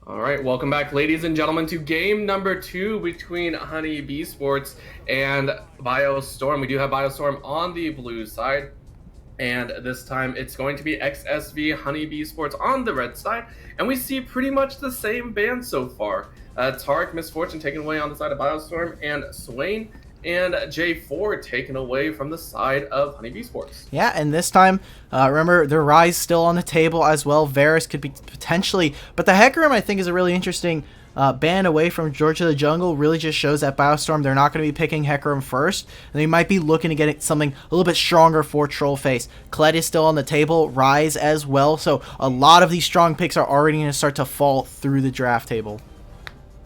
All right, welcome back, ladies and gentlemen, to game number 2 between Honey BEEsports and Biostorm. We do have Biostorm on the blue side, and this time it's going to be XSV Honey BEEsports on the red side, and we see pretty much the same band so far. Tarek Misfortune taken away on the side of Biostorm, and Swain and J4 taken away from the side of Honey BEEsports. Yeah, and this time, remember, the Rise still on the table as well. Varus could be potentially, but the Hecarim I think is a really interesting ban away from Georgia the Jungle. Really just shows that Biostorm, they're not going to be picking Hecarim first, and they might be looking to get something a little bit stronger for Trollface. Kled is still on the table, Rise as well, so a lot of these strong picks are already going to start to fall through the draft table.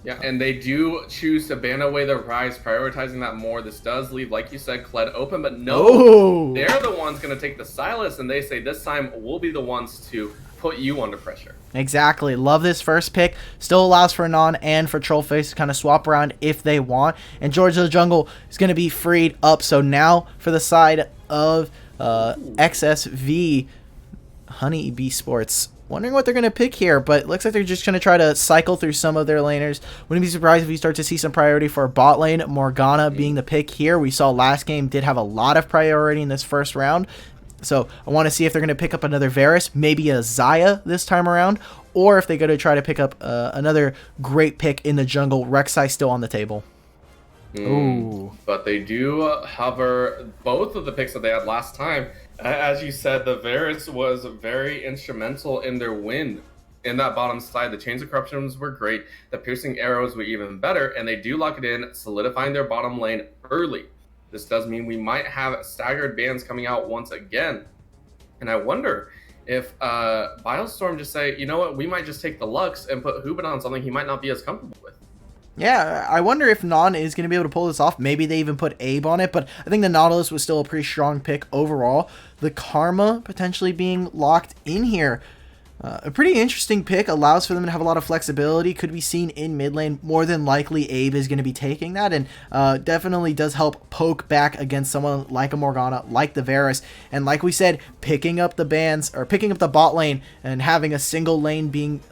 Yeah, and they do choose to ban away the Rise, prioritizing that more. This does leave, like you said, Kled open, but no, they're the ones going to take the Silas, and they say this time we'll be the ones to put you under pressure. Exactly. Love this first pick. Still allows for Non and for Trollface to kind of swap around if they want. And Georgia the Jungle is going to be freed up. So now for the side of XSV Honey BEEsports. Wondering what they're going to pick here, but it looks like they're just going to try to cycle through some of their laners. Wouldn't be surprised if we start to see some priority for bot lane. Morgana being the pick here. We saw last game did have a lot of priority in this first round. So I want to see if they're going to pick up another Varus, maybe a Xayah this time around, or if they're going to try to pick up another great pick in the jungle. Rek'Sai still on the table. Ooh. But they do hover both of the picks that they had last time. As you said, the Varus was very instrumental in their win in that bottom side. The Chains of Corruptions were great. The Piercing Arrows were even better, and they do lock it in, solidifying their bottom lane early. This does mean we might have staggered bans coming out once again. And I wonder if Biostorm just say, you know what, we might just take the Lux and put Hubin on something he might not be as comfortable with. Yeah, I wonder if Non is going to be able to pull this off. Maybe they even put Abe on it, but I think the Nautilus was still a pretty strong pick overall. The Karma potentially being locked in here. A pretty interesting pick, allows for them to have a lot of flexibility. Could be seen in mid lane. More than likely, Abe is going to be taking that, and definitely does help poke back against someone like a Morgana, like the Varus. And like we said, picking up the bans, or picking up the bot lane, and having a single lane being,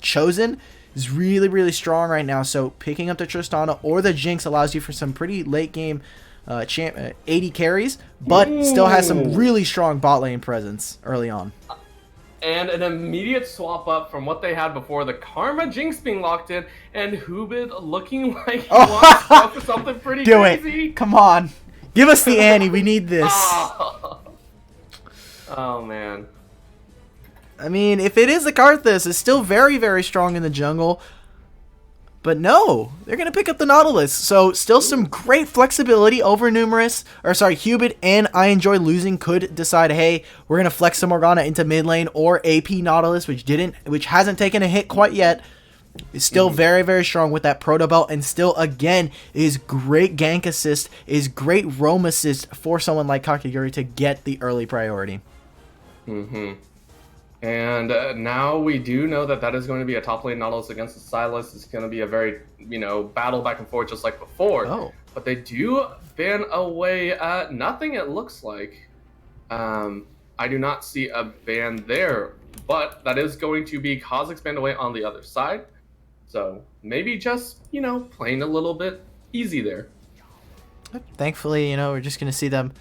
chosen is really, really strong right now. So picking up the Tristana or the Jinx allows you for some pretty late game AD carries, but still has some really strong bot lane presence early on. And an immediate swap up from what they had before, the Karma Jinx being locked in, and Hubid looking like he wants to go for something pretty crazy. It. Come on. Give us the Annie. We need this. Oh, man. I mean, if it is the Karthus, it's still very, very strong in the jungle. But no, they're going to pick up the Nautilus. So still some great flexibility over Hubid and I Enjoy Losing could decide, hey, we're going to flex some Morgana into mid lane, or AP Nautilus, which hasn't taken a hit quite yet, is still very, very strong with that proto belt, and still, again, is great gank assist, is great roam assist for someone like Kakegurui to get the early priority. And now we do know that is going to be a top lane Nautilus against the Silas. It's going to be a very, battle back and forth just like before. Oh. But they do ban away nothing, it looks like. I do not see a ban there, but that is going to be Kha'Zix banned away on the other side. So maybe just, playing a little bit easy there. Thankfully, we're just going to see them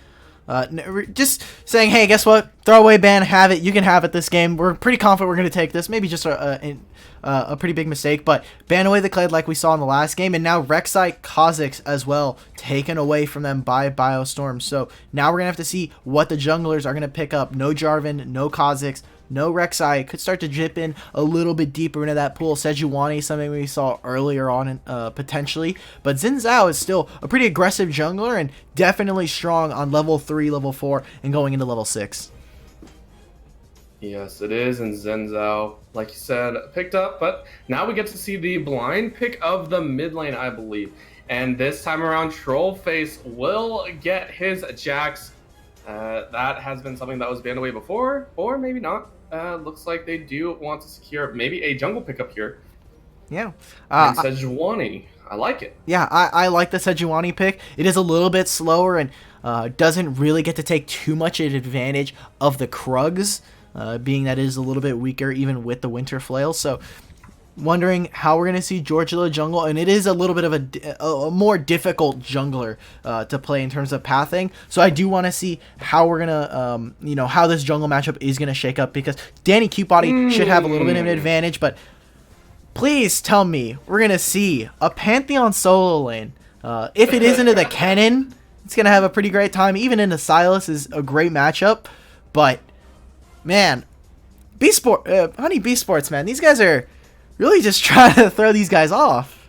just saying, hey, guess what? Throwaway ban, have it. You can have it this game. We're pretty confident we're going to take this. Maybe just a pretty big mistake, but ban away the Kled like we saw in the last game. And now Rek'Sai, Kha'Zix as well, taken away from them by Biostorm. So now we're going to have to see what the junglers are going to pick up. No Jarvan, no Kha'Zix, no Rek'Sai. Could start to dip in a little bit deeper into that pool. Sejuani, something we saw earlier on potentially. But Xin Zhao is still a pretty aggressive jungler and definitely strong on level 3, level 4, and going into level 6. Yes, it is, and Xin Zhao, like you said, picked up, but now we get to see the blind pick of the mid lane, I believe. And this time around, Trollface will get his Jax. That has been something that was banned away before, or maybe not. Looks like they do want to secure maybe a jungle pickup here. Yeah. And Sejuani, I like it. Yeah, I like the Sejuani pick. It is a little bit slower and doesn't really get to take too much advantage of the Krugs. being that it is a little bit weaker even with the Winter Flail. So wondering how we're going to see George of the Jungle, and it is a little bit of a more difficult jungler to play in terms of pathing. So I do want to see how we're going to, how this jungle matchup is going to shake up, because Danny Cutebody should have a little bit of an advantage, but please tell me we're going to see a Pantheon solo lane. If it is into the Kennen, it's going to have a pretty great time. Even into Sylas is a great matchup, but man, Honey BEEsports, man, these guys are really just trying to throw these guys off.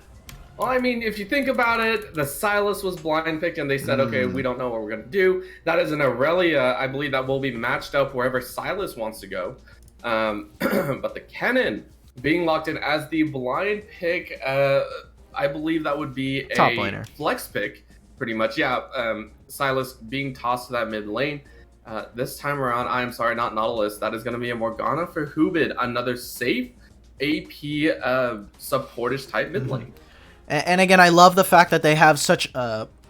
Well, I mean, if you think about it, the Sylas was blind pick, and they said, okay, we don't know what we're going to do. That is an Aurelia. I believe that will be matched up wherever Sylas wants to go. But the Kennen being locked in as the blind pick, I believe that would be a top laner flex pick, pretty much. Yeah, Sylas being tossed to that mid lane. This time around, I am sorry, not Nautilus. That is going to be a Morgana for Hubid, another safe AP supportish type mid lane. And again, I love the fact that they have such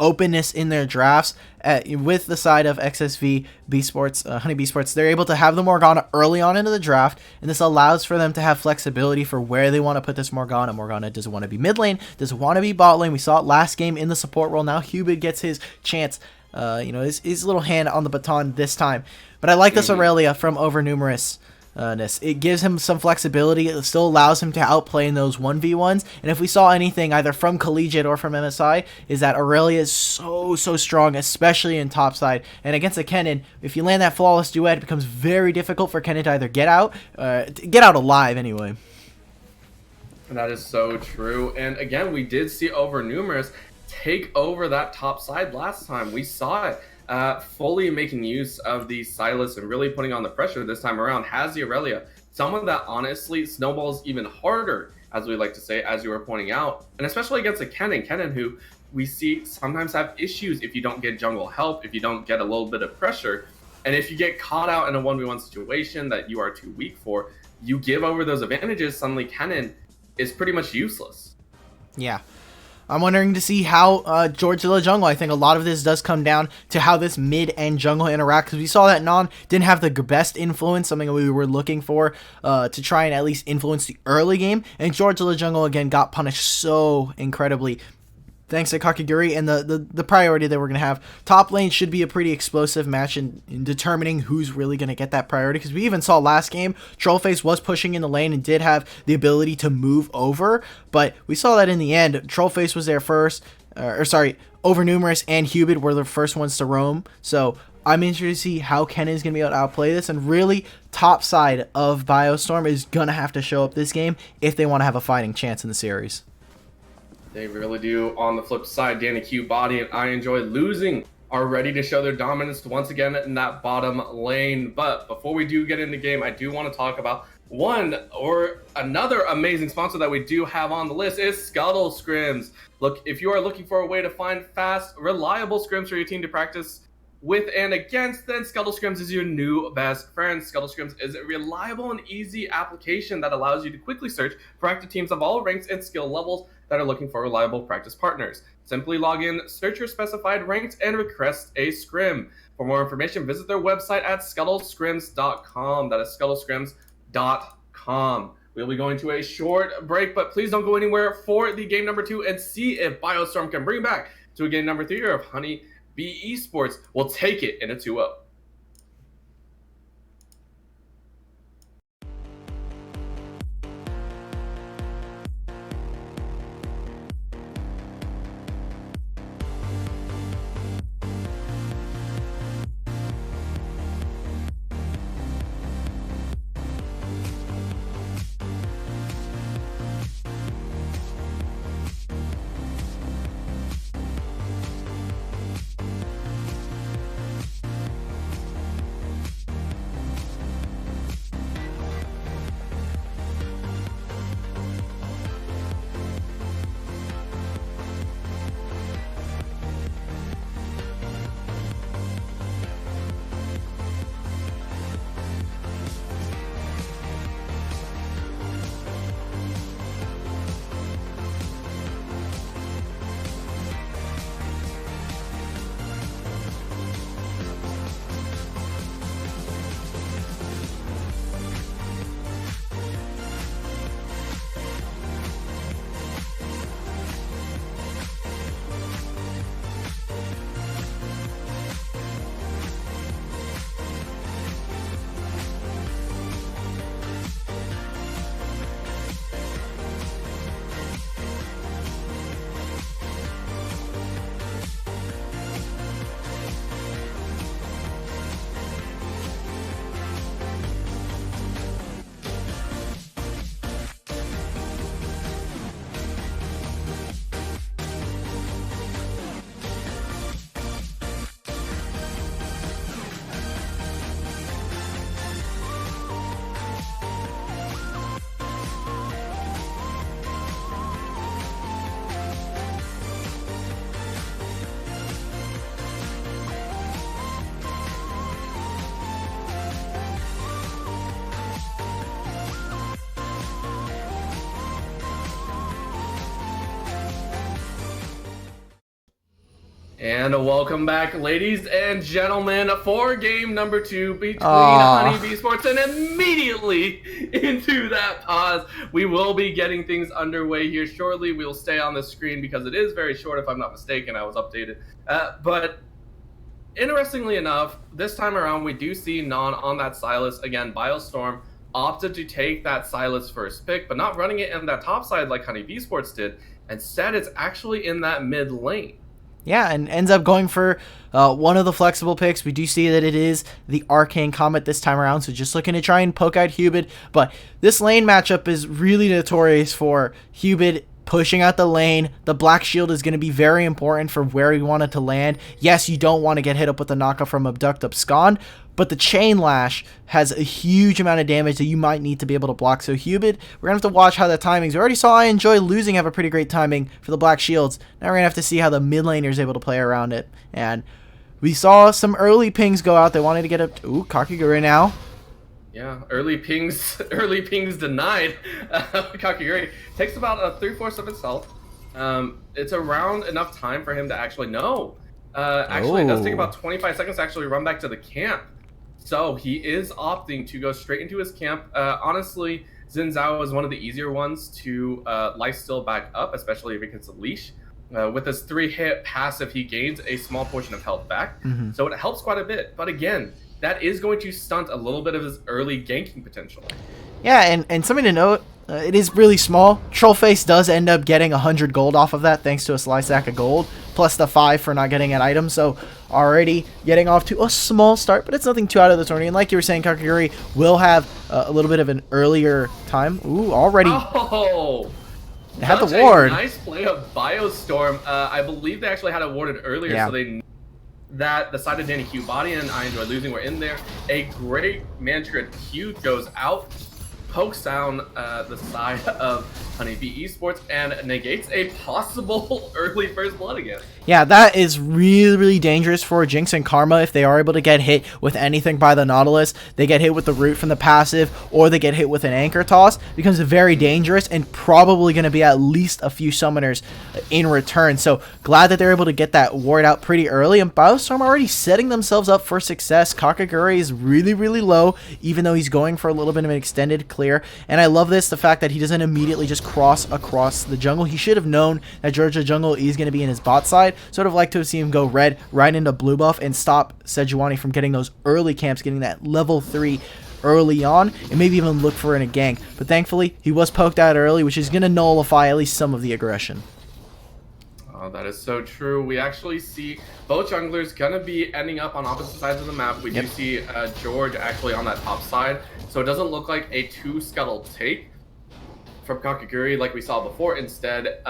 openness in their drafts. With the side of XSV BEEsports, Honey BEEsports, they're able to have the Morgana early on into the draft, and this allows for them to have flexibility for where they want to put this Morgana. Morgana doesn't want to be mid lane, doesn't want to be bot lane. We saw it last game in the support role. Now Hubid gets his chance, his little hand on the baton this time. But I like this Aurelia from Overnumerous. It gives him some flexibility. It still allows him to outplay in those 1v1s. And if we saw anything either from Collegiate or from MSI, is that Aurelia is so strong, especially in topside. And against the Kennen, if you land that flawless duet, it becomes very difficult for Kennen to either get out alive anyway. And that is so true. And again, we did see Overnumerous take over that top side last time. We saw it. Fully making use of the Sylas and really putting on the pressure this time around has the Aurelia. Someone that honestly snowballs even harder, as we like to say, as you were pointing out. And especially against a Kennen who we see sometimes have issues if you don't get jungle help, if you don't get a little bit of pressure. And if you get caught out in a 1v1 situation that you are too weak for, you give over those advantages, suddenly Kennen is pretty much useless. Yeah. I'm wondering to see how George of the Jungle, I think a lot of this does come down to how this mid and jungle interact, because we saw that Non didn't have the best influence, something we were looking for to try and at least influence the early game, and George of the Jungle again got punished so incredibly thanks to Kakiguri and the priority that we're going to have. Top lane should be a pretty explosive match in determining who's really going to get that priority, because we even saw last game, Trollface was pushing in the lane and did have the ability to move over, but we saw that in the end, Trollface was there first, Overnumerous and Hubid were the first ones to roam, so I'm interested to see how Kennen is going to be able to outplay this, and really top side of Biostorm is going to have to show up this game if they want to have a fighting chance in the series. They really do. On the flip side, Danny Cutebody and I Enjoy Losing are ready to show their dominance once again in that bottom lane. But before we do get into the game, I do want to talk about one or another amazing sponsor that we do have on the list is Scuttle Scrims. Look, if you are looking for a way to find fast, reliable scrims for your team to practice with and against, then Scuttle Scrims is your new best friend. Scuttle Scrims is a reliable and easy application that allows you to quickly search for active teams of all ranks and skill levels that are looking for reliable practice partners. Simply log in, search your specified ranks, and request a scrim. For more information, visit their website at scuttlescrims.com. That is scuttlescrims.com. We'll be going to a short break, but please don't go anywhere for the game number 2 and see if Biostorm can bring back to a game number 3 of Honey BEEsports. We'll take it in a 2-0. And welcome back, ladies and gentlemen, for game number 2 between Honey BEEsports, and immediately into that pause. We will be getting things underway here shortly. We'll stay on the screen because it is very short, if I'm not mistaken. I was updated. But interestingly enough, this time around, we do see Non on that Silas. Again, Biostorm opted to take that Silas first pick, but not running it in that top side like Honey BEEsports did. Instead, it's actually in that mid lane. Yeah, and ends up going for one of the flexible picks. We do see that it is the Arcane Comet this time around, so just looking to try and poke out Hubid. But this lane matchup is really notorious for Hubid pushing out the lane. The Black Shield is going to be very important for where we want it to land. Yes, you don't want to get hit up with the knockoff from Abduct Abscond, but the Chain Lash has a huge amount of damage that you might need to be able to block. So Hubid, we're going to have to watch how the timings. We already saw I Enjoy Losing have a pretty great timing for the Black Shields. Now we're going to have to see how the mid laner is able to play around it. And we saw some early pings go out. They wanted to get up. Ooh, Kakiguri now. Yeah, early pings denied. Kakiguri takes about 3/4 of his health. It's around enough time for him to actually it does take about 25 seconds to actually run back to the camp. So he is opting to go straight into his camp. Honestly, Xin Zhao is one of the easier ones to lifesteal back up, especially if he gets a leash. With his 3-hit passive, he gains a small portion of health back. So it helps quite a bit. But again, that is going to stunt a little bit of his early ganking potential. Yeah, and something to note, it is really small. Trollface does end up getting 100 gold off of that thanks to a slice sack of gold, plus the 5 for not getting an item. So already getting off to a small start, but it's nothing too out of the tourney. And like you were saying, Kakiguri will have a little bit of an earlier time. Ooh, already. Oh! They had the ward. Nice play of Biostorm. I believe they actually had it warded earlier, so they knew that the side of Danny Q body and I Enjoy Losing were in there. A great Mantra Q goes out, pokes down the side of Honey BEEsports, and negates a possible early first blood again. Yeah, that is really, really dangerous for Jinx and Karma if they are able to get hit with anything by the Nautilus. They get hit with the root from the passive, or they get hit with an anchor toss. It becomes very dangerous and probably going to be at least a few summoners in return. So glad that they're able to get that ward out pretty early, and Biostorm already setting themselves up for success. Kakiguri is really, really low, even though he's going for a little bit of an extended clear. And I love this, the fact that he doesn't immediately just cross across the jungle. He should have known that Georgia jungle is going to be in his bot side. Sort of like to see him go red right into blue buff and stop Sejuani from getting those early camps, getting that level 3 early on, and maybe even look for in a gank. But thankfully, he was poked out early, which is going to nullify at least some of the aggression. Oh, that is so true. We actually see both junglers going to be ending up on opposite sides of the map. We do see George actually on that top side, so it doesn't look like a 2 scuttle take from Kakiguri like we saw before. Instead,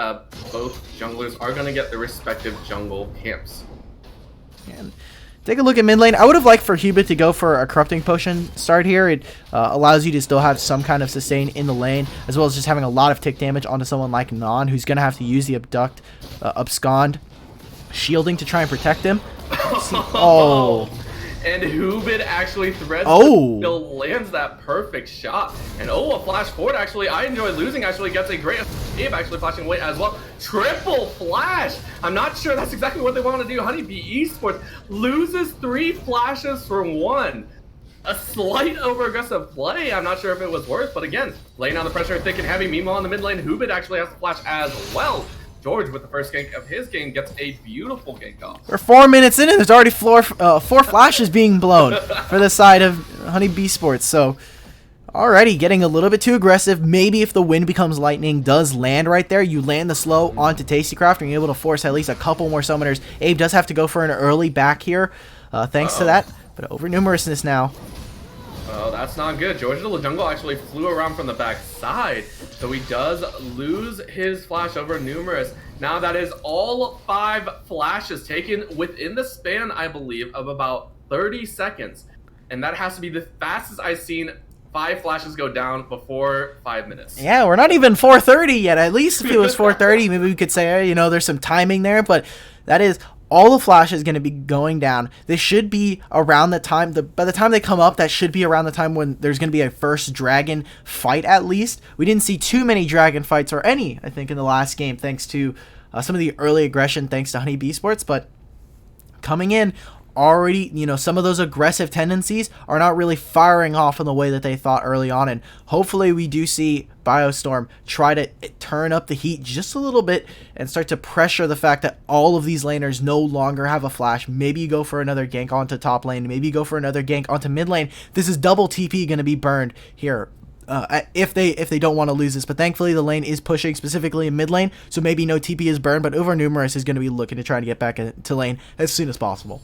both junglers are going to get their respective jungle camps. And take a look at mid lane. I would have liked for Hubid to go for a Corrupting Potion start here. It allows you to still have some kind of sustain in the lane, as well as just having a lot of tick damage onto someone like Non, who's going to have to use the Abduct, Abscond, shielding to try and protect him. Oh. And Hubid actually threads still lands that perfect shot. And a flash forward actually. I Enjoy Losing actually gets a great escape, actually flashing away as well. Triple flash! I'm not sure that's exactly what they want to do. Honey BEEsports loses 3 flashes for 1. A slight over-aggressive play. I'm not sure if it was worth, but again, laying on the pressure thick and heavy. Meanwhile, in the mid lane, Hubid actually has to flash as well. George, with the first gank of his game, gets a beautiful gank off. We're 4 minutes in and there's already 4 flashes being blown for the side of Honey BEEsports. So, already getting a little bit too aggressive. Maybe if the wind becomes lightning does land right there, you land the slow onto Tastycraft and you're able to force at least a couple more summoners. Abe does have to go for an early back here, thanks to that. But over numerousness now. Oh, that's not good. George the Jungle actually flew around from the back side, so he does lose his flash over numerous. Now that is all 5 flashes taken within the span, I believe, of about 30 seconds. And that has to be the fastest I've seen 5 flashes go down before 5 minutes. Yeah, we're not even 4:30 yet. At least if it was 4:30, maybe we could say, you know, there's some timing there, but that is all the flash is going to be going down. This should be around the time, by the time they come up, that should be around the time when there's going to be a first dragon fight at least. We didn't see too many dragon fights, or any, I think, in the last game, thanks to some of the early aggression, thanks to Honey BEEsports, but coming in already, some of those aggressive tendencies are not really firing off in the way that they thought early on, and hopefully we do see Biostorm try to turn up the heat just a little bit and start to pressure the fact that all of these laners no longer have a flash. Maybe you go for another gank onto top lane, maybe you go for another gank onto mid lane. This is double TP going to be burned here. If they don't want to lose this, but thankfully the lane is pushing specifically in mid lane, so maybe no TP is burned, but Overnumerous is going to be looking to try to get back into lane as soon as possible.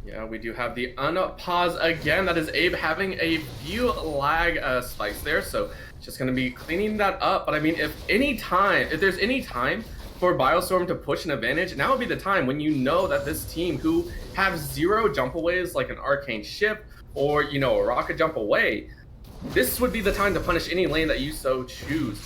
Yeah, we do have the unpause again. That is Abe having a few lag spikes there, so just going to be cleaning that up. But I mean, if there's any time for Biostorm to push an advantage, now would be the time when you know that this team who have 0 jump aways like an arcane ship or, a rocket jump away, this would be the time to punish any lane that you so choose.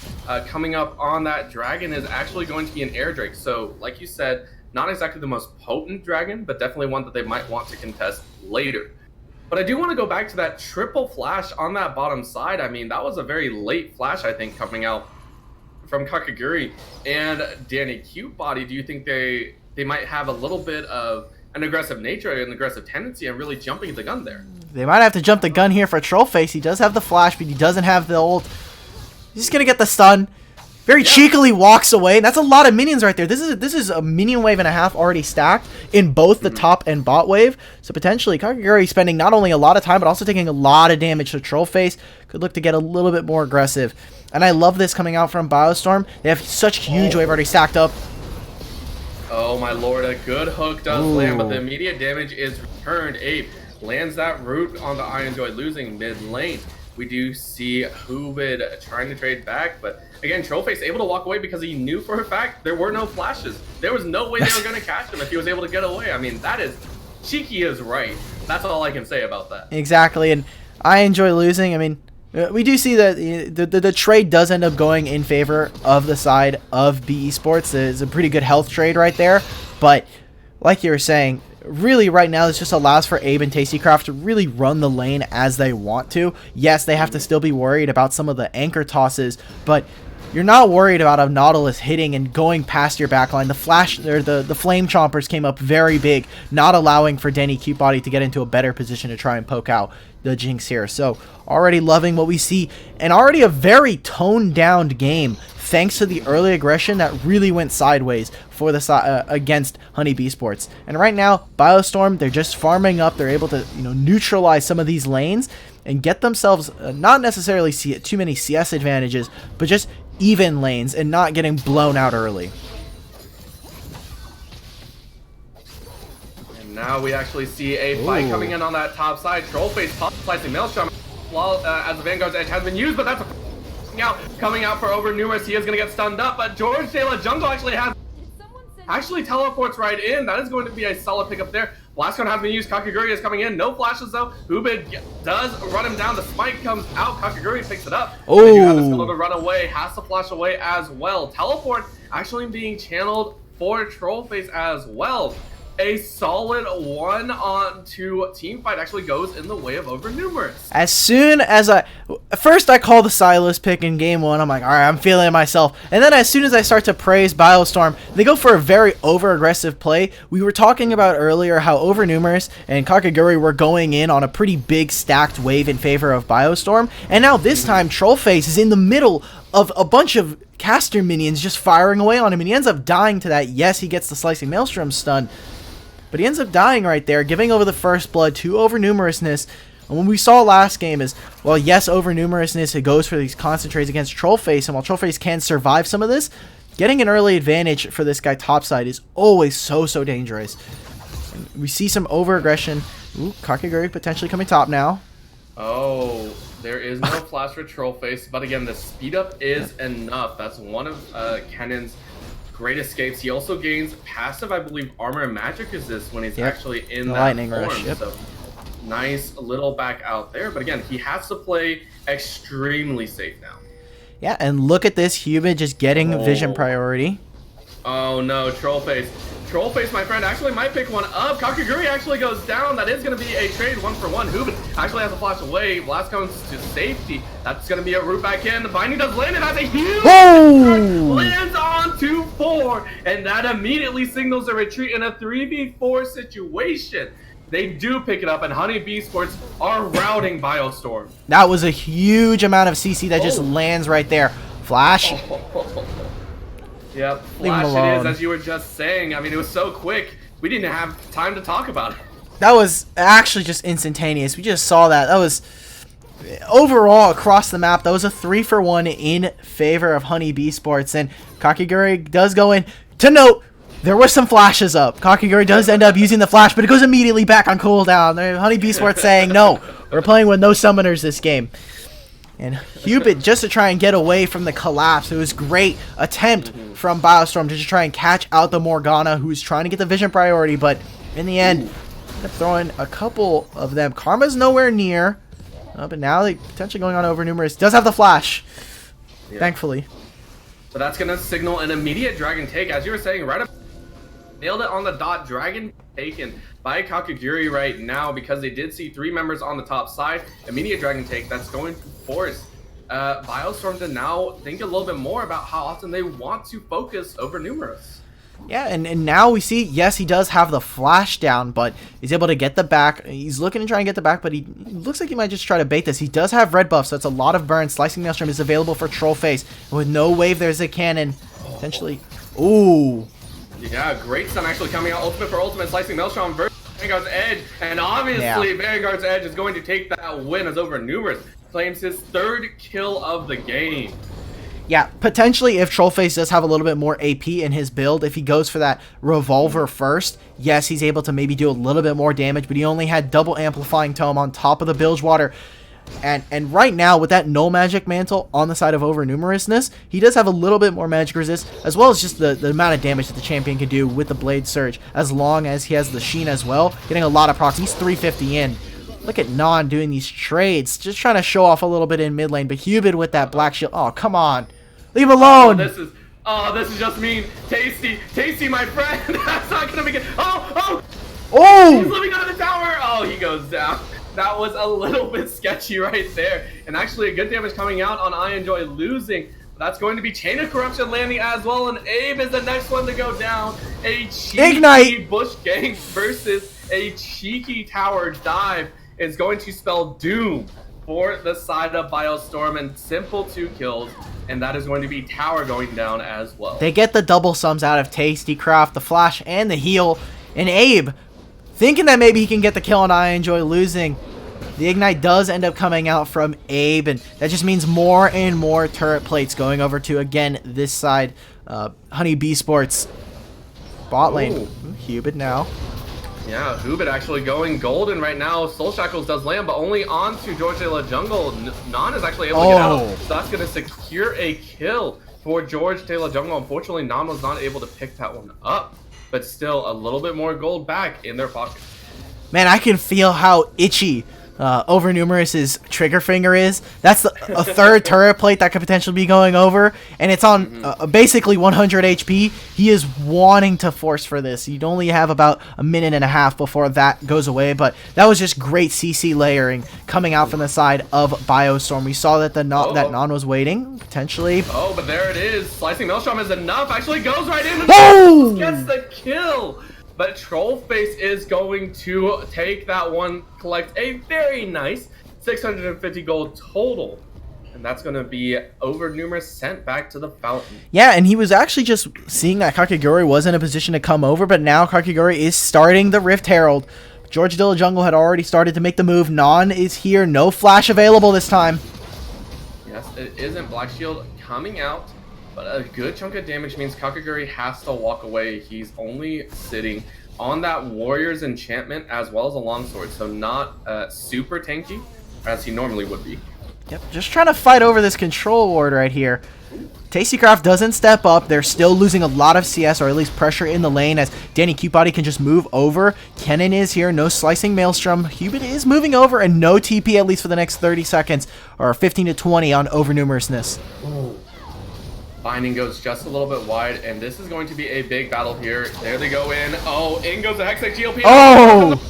Coming up on that dragon is actually going to be an air drake. So like you said, not exactly the most potent dragon, but definitely one that they might want to contest later. But I do want to go back to that triple flash on that bottom side. I mean, that was a very late flash, I think, coming out from Kakaguri and Danny Cutebody. Do you think they might have a little bit of an aggressive nature, an aggressive tendency, and really jumping the gun there? They might have to jump the gun here for Trollface. He does have the flash, but he doesn't have the ult. He's just going to get the stun. Very cheekily walks away, and that's a lot of minions right there. This is a minion wave and a half already stacked in both the top and bot wave. So potentially Kakaguri spending not only a lot of time, but also taking a lot of damage to Trollface. Could look to get a little bit more aggressive. And I love this coming out from Biostorm. They have such huge wave already stacked up. Oh my lord, a good hook does land, but the immediate damage is returned. Abe lands that root on the Iron Joy, losing mid lane. We do see Hubid trying to trade back, but again, Trollface able to walk away because he knew for a fact there were no flashes. There was no way they were going to catch him if he was able to get away. I mean, that is cheeky is right. That's all I can say about that. Exactly, and I enjoy losing. I mean, we do see that the trade does end up going in favor of the side of BEsports. It's a pretty good health trade right there, but like you were saying, really right now this just allows for Abe and Tastycraft to really run the lane as they want to. Yes, they have to still be worried about some of the anchor tosses, but you're not worried about a Nautilus hitting and going past your backline. The flash or the flame chompers came up very big, not allowing for Danny Cutebody to get into a better position to try and poke out the Jinx here. So already loving what we see, and already a very toned down game thanks to the early aggression that really went sideways for the against Honey BEEsports. And right now, Biostorm, they're just farming up. They're able to neutralize some of these lanes and get themselves not necessarily too many CS advantages, but just even lanes and not getting blown out early. And now we actually see a fight coming in on that top side. Trollface pop slicing Maelstrom as the Vanguard's edge has been used, but that's coming out for Overnumerous. He is going to get stunned up, but George De La Jungle actually teleports right in. That is going to be a solid pickup there. Blast Cone has been used. Kakaguri is coming in. No flashes though. Hubid does run him down. The spike comes out. Kakaguri picks it up. Oh. They do have the skill to run away. Has to flash away as well. Teleport actually being channeled for Trollface as well. A solid 1-on-2 team fight actually goes in the way of Overnumerous. As soon as first I call the Silas pick in game 1, I'm like, all right, I'm feeling it myself. And then as soon as I start to praise Biostorm, they go for a very over-aggressive play. We were talking about earlier how Overnumerous and Kakaguri were going in on a pretty big stacked wave in favor of Biostorm. And now this time, Trollface is in the middle of a bunch of caster minions just firing away on him. And he ends up dying to that. Yes, he gets the Slicing Maelstrom stun, but he ends up dying right there, giving over the first blood to Overnumerousness. And what we saw last game is, well, yes, Overnumerousness, it goes for these concentrates against Trollface, and while Trollface can survive some of this, getting an early advantage for this guy topside is always so dangerous. And we see some over-aggression. Ooh, Kakaguri potentially coming top now. Oh, there is no flash for Trollface, but again, the speed up is enough. That's one of Kennen's great escapes. He also gains passive, I believe, armor and magic resist when he's actually in that lightning form. rush. Yep. So nice little back out there. But again, he has to play extremely safe now. Yeah, and look at this, Hubid just getting vision priority. Oh no, Trollface. Trollface, my friend, actually might pick one up. Kakaguri actually goes down. That is going to be a trade 1-for-1. Hubid actually has a flash away. Blast comes to safety. That's going to be a route back in. The Binding does land. It has a huge lands on 2-4, and that immediately signals a retreat in a 3v4 situation. They do pick it up, and Honey BEEsports are routing Biostorm. That was a huge amount of CC that just lands right there. Flash. Yep, flash it is, as you were just saying. I mean, it was so quick, we didn't have time to talk about it. That was actually just instantaneous. We just saw that. That was overall across the map. That was a 3-for-1 in favor of Honey BEEsports, and Kakiguri does go in. To note, there were some flashes up. Kakiguri does end up using the flash, but it goes immediately back on cooldown. Honey BEEsports saying, no, we're playing with no summoners this game. And Hubert, just to try and get away from the collapse, it was great attempt from Biostorm to just try and catch out the Morgana, who's trying to get the vision priority, but in the end, throwing a couple of them. Karma's nowhere near, but now they potentially going on over numerous. Does have the flash, thankfully. So that's going to signal an immediate dragon take. As you were saying, right up, nailed it on the dot. Dragon taken by Kakiguri right now because they did see 3 members on the top side. Immediate dragon take that's going to force Biostorm to now think a little bit more about how often they want to focus over numerous. Yeah, and now we see, yes, he does have the flash down, but he's able to get the back. He's looking to try and get the back, but he looks like he might just try to bait this. He does have red buff, so it's a lot of burn. Slicing Maelstrom is available for Trollface. And with no wave, there's a cannon. Potentially. Ooh. Yeah, great stun actually coming out. Ultimate for ultimate. Slicing Maelstrom versus Vanguard's Edge. And obviously, Vanguard's Edge is going to take that win as over numerous. Claims his 3rd kill of the game. Yeah, potentially if Trollface does have a little bit more AP in his build, if he goes for that revolver first, yes, he's able to maybe do a little bit more damage, but he only had double amplifying tome on top of the Bilgewater. And right now, with that null magic mantle on the side of over numerousness, he does have a little bit more magic resist, as well as just the amount of damage that the champion can do with the Blade Surge, as long as he has the Sheen as well, getting a lot of procs. He's 350 in. Look at Non doing these trades, just trying to show off a little bit in mid lane, but Hubert with that black shield. Oh, come on. Leave him alone. This is just mean. Tasty, my friend. That's not gonna be good. Oh! He's living under the tower. Oh, he goes down. That was a little bit sketchy right there. And actually, a good damage coming out on I Enjoy losing. That's going to be Chain of Corruption landing as well, and Abe is the next one to go down. A cheeky Bush Gang versus a cheeky tower dive is going to spell doom for the side of Biostorm, and simple 2 kills, and that is going to be tower going down as well. They get the double sums out of Tastycraft, the flash, and the heal, and Abe, thinking that maybe he can get the kill on I Enjoy losing. The Ignite does end up coming out from Abe, and that just means more and more turret plates going over to, again, this side. Honey BEEsports bot lane. Hubert now. Yeah, Hubert actually going golden right now. Soul Shackles does land, but only onto George de la Jungle. Non is actually able to get out, so that's going to secure a kill for George de la Jungle. Unfortunately, Non was not able to pick that one up, but still a little bit more gold back in their pocket. Man, I can feel how itchy over numerous's trigger finger is. That's a 3rd turret plate that could potentially be going over, and it's on basically 100 HP. He is wanting to force for this. You'd only have about a minute and a half before that goes away, but that was just great CC layering coming out from the side of Biostorm. We saw that that Non was waiting, potentially. Oh, but there it is. Slicing Maelstrom is enough. Actually goes right in and gets the kill. But Trollface is going to take that one, collect a very nice 650 gold total. And that's going to be over numerous sent back to the fountain. Yeah, and he was actually just seeing that Kakiguri was in a position to come over, but now Kakiguri is starting the Rift Herald. George de la Jungle had already started to make the move. Non is here. No flash available this time. Yes, it isn't. Black Shield coming out. But a good chunk of damage means Kakiguri has to walk away. He's only sitting on that Warrior's Enchantment as well as a Longsword, so not super tanky as he normally would be. Yep, just trying to fight over this control ward right here. Tastycraft doesn't step up. They're still losing a lot of CS, or at least pressure in the lane, as Danny Cutebody can just move over. Kennen is here, no Slicing Maelstrom. Hubert is moving over, and no TP at least for the next 30 seconds, or 15 to 20 on over numerousness. Binding goes just a little bit wide, and this is going to be a big battle here. There they go in. Oh, in goes the Hextech GLP. Oh!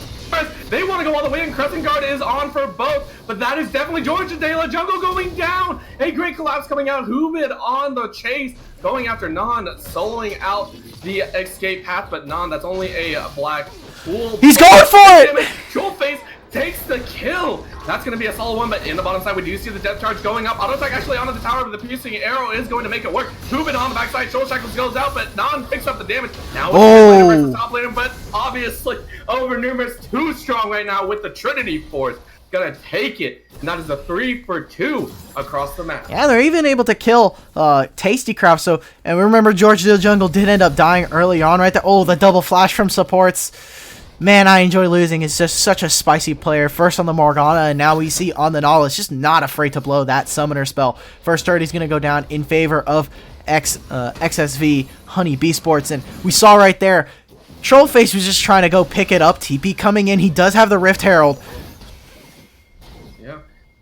They want to go all the way, and Crescent Guard is on for both, but that is definitely Georgia De La Jungle going down. A great collapse coming out. Humid on the chase, going after Non, soloing out the escape path, but Non, that's only a black pool. He's going for it! Trollface takes the kill. That's going to be a solid one, but in the bottom side, we do see the depth charge going up. Auto attack actually onto the tower, but the piercing arrow is going to make it work. Humid on the backside, Shoal Shackles goes out, but Non picks up the damage. Now it's versus top laner, but obviously over numerous too strong right now with the Trinity Force. Gonna take it, and that is a 3 for 2 across the map. Yeah, they're even able to kill Tasty Craft. So, and remember, George the Jungle did end up dying early on right there. Oh, the double flash from supports. Man, I enjoy losing. It's just such a spicy player. First on the Morgana, and now we see on the Nautilus, just not afraid to blow that summoner spell. First turret is going to go down in favor of XSV Honey BEEsports, and we saw right there, Trollface was just trying to go pick it up. TP coming in. He does have the Rift Herald. Yeah,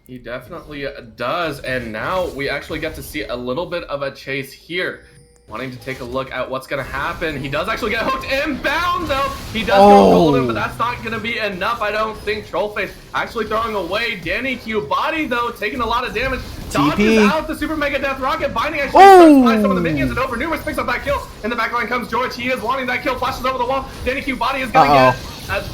he definitely does, and now we actually get to see a little bit of a chase here. Wanting to take a look at what's going to happen. He does actually get hooked inbound, though. He does go golden, but that's not going to be enough, I don't think. Trollface actually throwing away Danny Q. Body, though, taking a lot of damage. Dodges out the Super Mega Death Rocket. Binding actually starts some of the minions, and over numerous picks up that kill. In the back line comes George. He is wanting that kill. Flashes over the wall. Danny Q. Body is going to get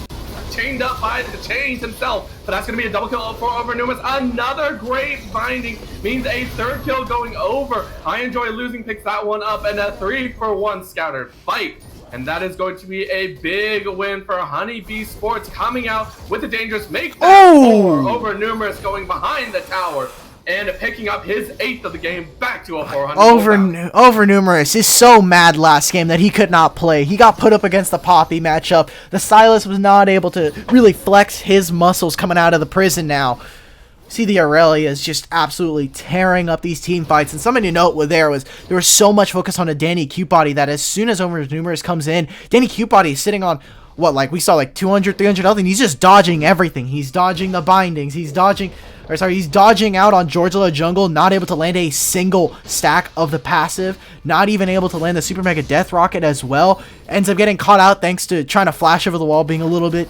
chained up by the chains himself, but that's going to be a double kill for over numerous. Another great binding means a third kill going over. I enjoy losing, picks that one up, and a 3 for 1 scattered fight, and that is going to be a big win for Honey BEEsports, coming out with a dangerous make that 4 over numerous, going behind the tower and picking up his 8th of the game, back to a 400. Over numerous is so mad last game that he could not play. He got put up against the Poppy matchup. The Silas was not able to really flex his muscles coming out of the prison now. See, the Aurelia is just absolutely tearing up these team fights. And something to note there was so much focus on a Danny Cutebody that as soon as Over numerous comes in, Danny Cutebody is sitting on what, like we saw, like 200, 300 health, and he's just dodging everything. He's dodging the bindings. He's dodging out on George the Jungle, not able to land a single stack of the passive, not even able to land the Super Mega Death Rocket as well. Ends up getting caught out thanks to trying to flash over the wall, being a little bit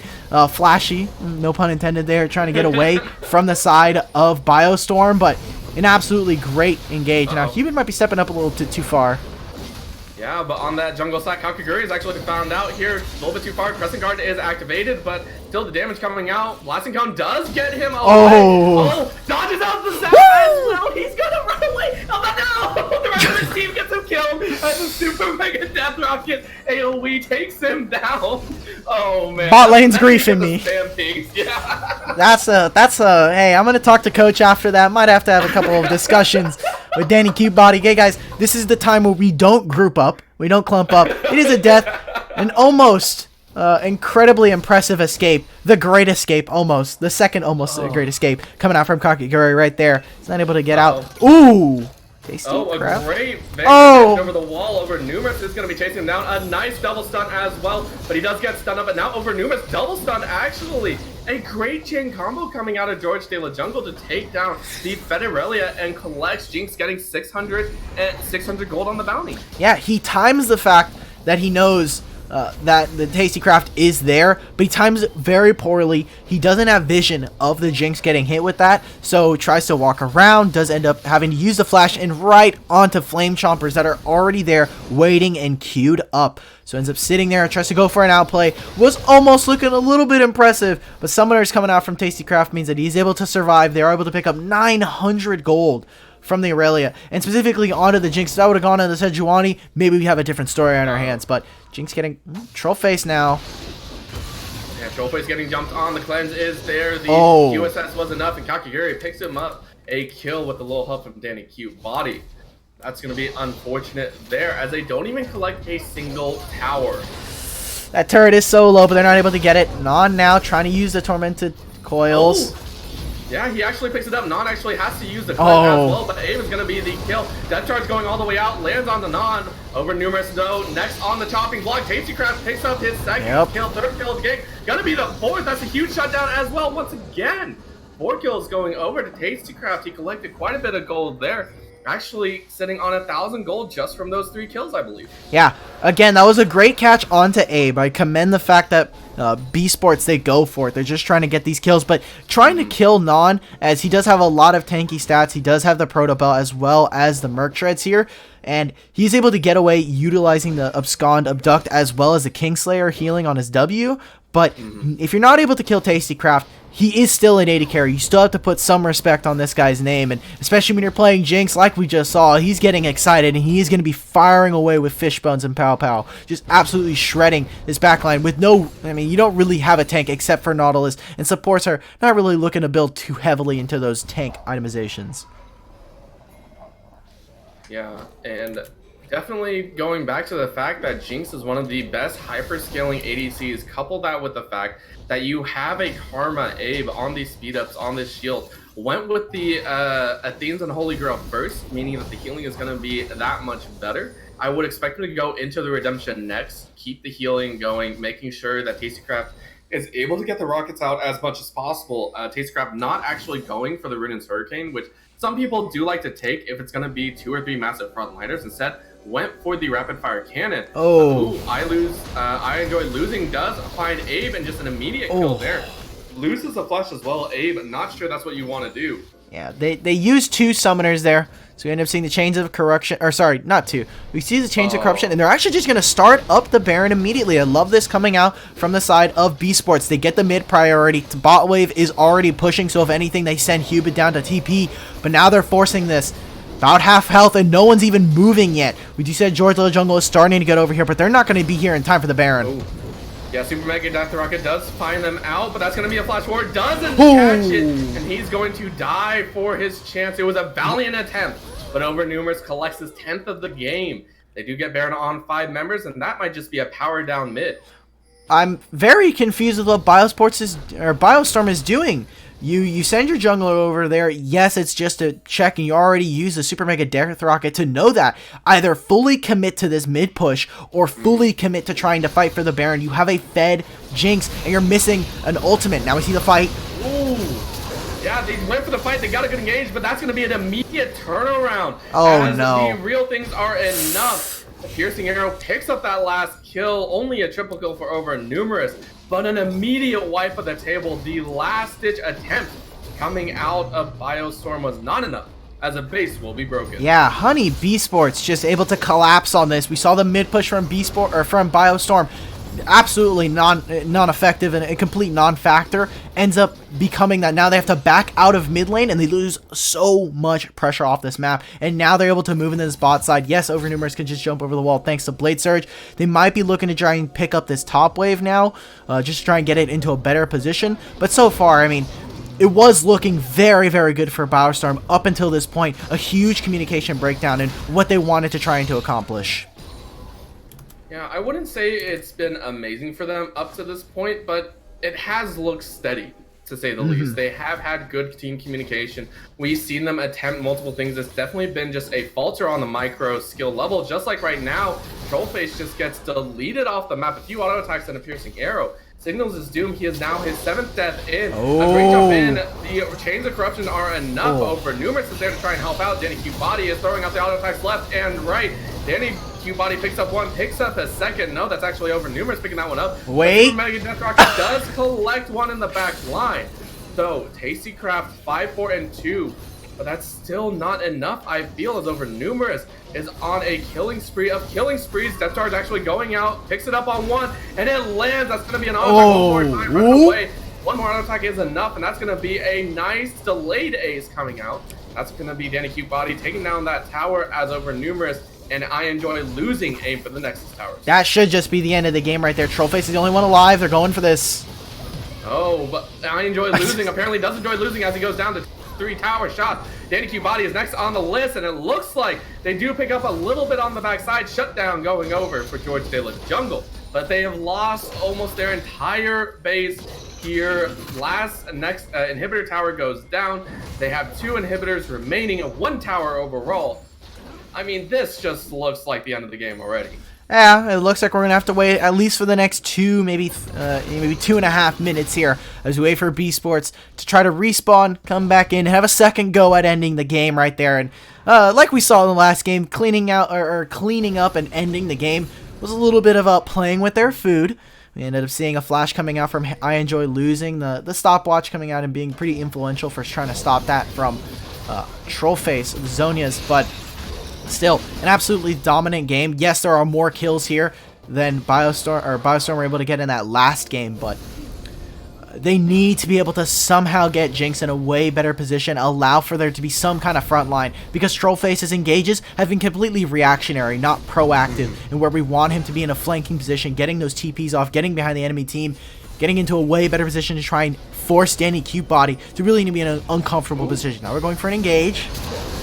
flashy, no pun intended there, trying to get away from the side of Biostorm, but an absolutely great engage. Now, Human might be stepping up a little too far. Yeah, but on that jungle side, Kakaguri is actually found out here a little bit too far. Crescent Guard is activated, but still the damage coming out. Blasting Cone does get him away. Oh, dodges out the side as well. He's gonna run away. Oh no! The rest of his team gets him killed as the Super Mega Death Rocket AoE takes him down. Oh man. Bot lane's griefing me. Yeah. That's a. Hey, I'm gonna talk to Coach after that. Might have to have a couple of discussions with Danny Cutebody. Okay, guys, this is the time where we don't group up. We don't clump up. It is a death, an almost incredibly impressive escape. The great escape, almost. The second almost great escape coming out from Kakaguri right there. He's not able to get out. Ooh! Tasty crap. A great over the wall. Over numerous is going to be chasing him down. A nice double stun as well, but he does get stunned up. But now over numerous double stun actually. A great chain combo coming out of George De La Jungle to take down the Federelia and collects Jinx, getting 600 gold on the bounty. Yeah, he times the fact that he knows that the Tasty Craft is there, but he times it very poorly. He doesn't have vision of the Jinx getting hit with that, so tries to walk around, does end up having to use the flash and right onto Flame Chompers that are already there waiting and queued up. So ends up sitting there and tries to go for an outplay. Was almost looking a little bit impressive, but Summoners coming out from Tasty Craft means that he's able to survive. They're able to pick up 900 gold from the Aurelia, and specifically onto the Jinx. If that would have gone on the Sejuani, maybe we have a different story on our hands, but Jinx getting Trollface now. Yeah, Trollface getting jumped on. The cleanse is there. The USS was enough, and Kakaguri picks him up. A kill with the little help from Danny Cutebody. That's going to be unfortunate there, as they don't even collect a single tower. That turret is so low, but they're not able to get it. Non now trying to use the Tormented Coils. Yeah, he actually picks it up. Non actually has to use the clip as well, but Abe is going to be the kill. Death Charge going all the way out, lands on the Non. Over numerous though. Next on the chopping block, Tasty Craft picks up his second kill, third kill of the game. Gonna be the fourth. That's a huge shutdown as well. Once again, 4 kills going over to Tasty Craft. He collected quite a bit of gold there. Actually sitting on 1,000 gold just from those 3 kills, I believe. Yeah, Again, that was a great catch onto Abe. I commend the fact that BEEsports, they go for it. They're just trying to get these kills, but trying to kill Non, as he does have a lot of tanky stats. He does have the Proto Belt as well as the Merc Treads here, and he's able to get away utilizing the Abscond, Abduct, as well as the Kingslayer healing on his W. But if you're not able to kill Tastycraft, he is still an AD carry. You still have to put some respect on this guy's name, and especially when you're playing Jinx, like we just saw, he's getting excited, and he's going to be firing away with Fishbones and Pow Pow, just absolutely shredding this backline with no, I mean, you don't really have a tank except for Nautilus, and supports are not really looking to build too heavily into those tank itemizations. Yeah, and definitely going back to the fact that Jinx is one of the best hyper-scaling ADCs, couple that with the fact that you have a Karma Abe on these speed-ups, on this shield. Went with the Athenes and Holy Grail first, meaning that the healing is going to be that much better. I would expect him to go into the Redemption next, keep the healing going, making sure that Tastycraft is able to get the rockets out as much as possible. Tastycraft not actually going for the Ruinous Hurricane, which some people do like to take if it's going to be 2 or 3 massive frontliners. Instead, went for the rapid fire cannon. Oh, I enjoy losing. Does find Abe and just an immediate kill there. Loses the flush as well. Abe, not sure that's what you want to do. Yeah, they use 2 summoners there, so we end up seeing the Chains of Corruption, or sorry, not 2. We see the Chains of Corruption, and they're actually just going to start up the Baron immediately. I love this coming out from the side of BEEsports. They get the mid priority. The bot wave is already pushing, so if anything, they send Hubert down to TP, but now they're forcing this. About half health, and no one's even moving yet. We do say George Little Jungle is starting to get over here, but they're not going to be here in time for the Baron. Ooh. Yeah, Super Mega Death Rocket does find them out, but that's going to be a flash forward. Doesn't catch it, and he's going to die for his chance. It was a valiant attempt, but Over Numerous collects his 10th of the game. They do get Baron on 5 members, and that might just be a power down mid. I'm very confused with what Biostorm is doing. You send your jungler over there. Yes, it's just a check, and you already use the Super Mega Death Rocket to know that. Either fully commit to this mid push, or fully commit to trying to fight for the Baron. You have a fed Jinx, and you're missing an ultimate. Now we see the fight. Ooh. Yeah, they went for the fight. They got a good engage, but that's going to be an immediate turnaround. Oh, as no. The real things are enough. The Piercing Arrow picks up that last kill. Only a triple kill for Over Numerous. But an immediate wipe of the table. The last-ditch attempt coming out of Biostorm was not enough, as a base will be broken. Yeah, Honey BEEsports just able to collapse on this. We saw the mid push from from Biostorm. Absolutely non-effective and a complete non-factor. Ends up becoming that now they have to back out of mid lane, and they lose so much pressure off this map, and now they're able to move into this bot side. Yes, Over Numerous can just jump over the wall thanks to Blade Surge. They might be looking to try and pick up this top wave now, just to try and get it into a better position, but so far, I mean, it was looking very, very good for Biostorm up until this point. A huge communication breakdown in what they wanted to try to accomplish. Yeah, I wouldn't say it's been amazing for them up to this point, but it has looked steady, to say the least. They have had good team communication. We've seen them attempt multiple things. It's definitely been just a falter on the micro skill level. Just like right now, Trollface just gets deleted off the map. A few auto attacks and a piercing arrow. Signals his doom. He is now his 7th death in. A great jump in. The Chains of Corruption are enough. Over Numerous is there to try and help out. Danny Q Body is throwing out the auto attacks left and right. Danny Q Body picks up one, picks up a second. No, that's actually Over Numerous picking that one up. Wait. Mega Death Rocket does collect one in the back line. So Tastycraft 5-4 and 2. But that's still not enough, I feel, as Over Numerous is on a killing spree of killing sprees. Death Star is actually going out, picks it up on one, and it lands. That's going to be an auto attack. One more time, run away. One more auto attack is enough, and that's going to be a nice delayed ace coming out. That's going to be Danny Q Body taking down that tower as Over Numerous, and I enjoy losing aim for the Nexus towers. That should just be the end of the game right there. Trollface is the only one alive. They're going for this. Oh, but I enjoy losing. Apparently does enjoy losing as he goes down to 3 tower shots. Danny Q Body is next on the list, and it looks like they do pick up a little bit on the backside. Shutdown going over for George Taylor's jungle, but they have lost almost their entire base here. Next inhibitor tower goes down. They have 2 inhibitors remaining and 1 tower overall. I mean, this just looks like the end of the game already. Yeah, it looks like we're going to have to wait at least for the next 2, maybe 2.5 minutes here as we wait for BEEsports to try to respawn, come back in, have a second go at ending the game right there. And like we saw in the last game, cleaning up and ending the game was a little bit of playing with their food. We ended up seeing a flash coming out from I Enjoy Losing, the stopwatch coming out and being pretty influential for trying to stop that from Trollface, Zonia's, but still an absolutely dominant game. Yes, there are more kills here than Biostorm were able to get in that last game, but they need to be able to somehow get Jinx in a way better position, allow for there to be some kind of front line, because Trollface's engages have been completely reactionary, not proactive, and where we want him to be in a flanking position, getting those TPs off, getting behind the enemy team, getting into a way better position to try and force Danny Cutebody to really be in an uncomfortable position. Now we're going for an engage.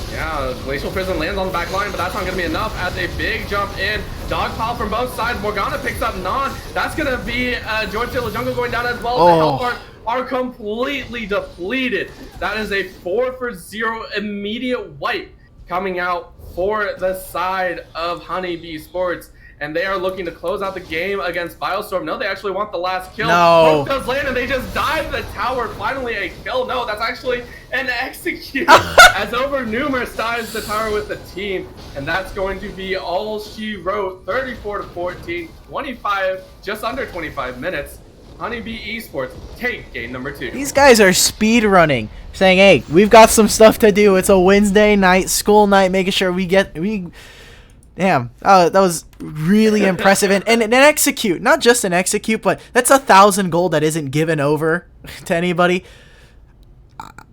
Yeah, Glacial Prison lands on the back line, but that's not going to be enough as a big jump in. Dogpile from both sides. Morgana picks up Non. That's going to be George Taylor Jungle going down as well. The health are completely depleted. That is a 4-for-0 immediate wipe coming out for the side of Honey BEEsports. And they are looking to close out the game against Biostorm. No, they actually want the last kill. No. Hook does land, and they just dive the tower. Finally a kill. No, that's actually an execute. As Over Numerous dives the tower with the team. And that's going to be all she wrote. 34-14, 25, just under 25 minutes. Honey BEEsports take game number 2. These guys are speed running, saying, hey, we've got some stuff to do. It's a Wednesday night, school night, making sure Damn, that was really impressive. And an execute, not just an execute, but that's 1,000 gold that isn't given over to anybody.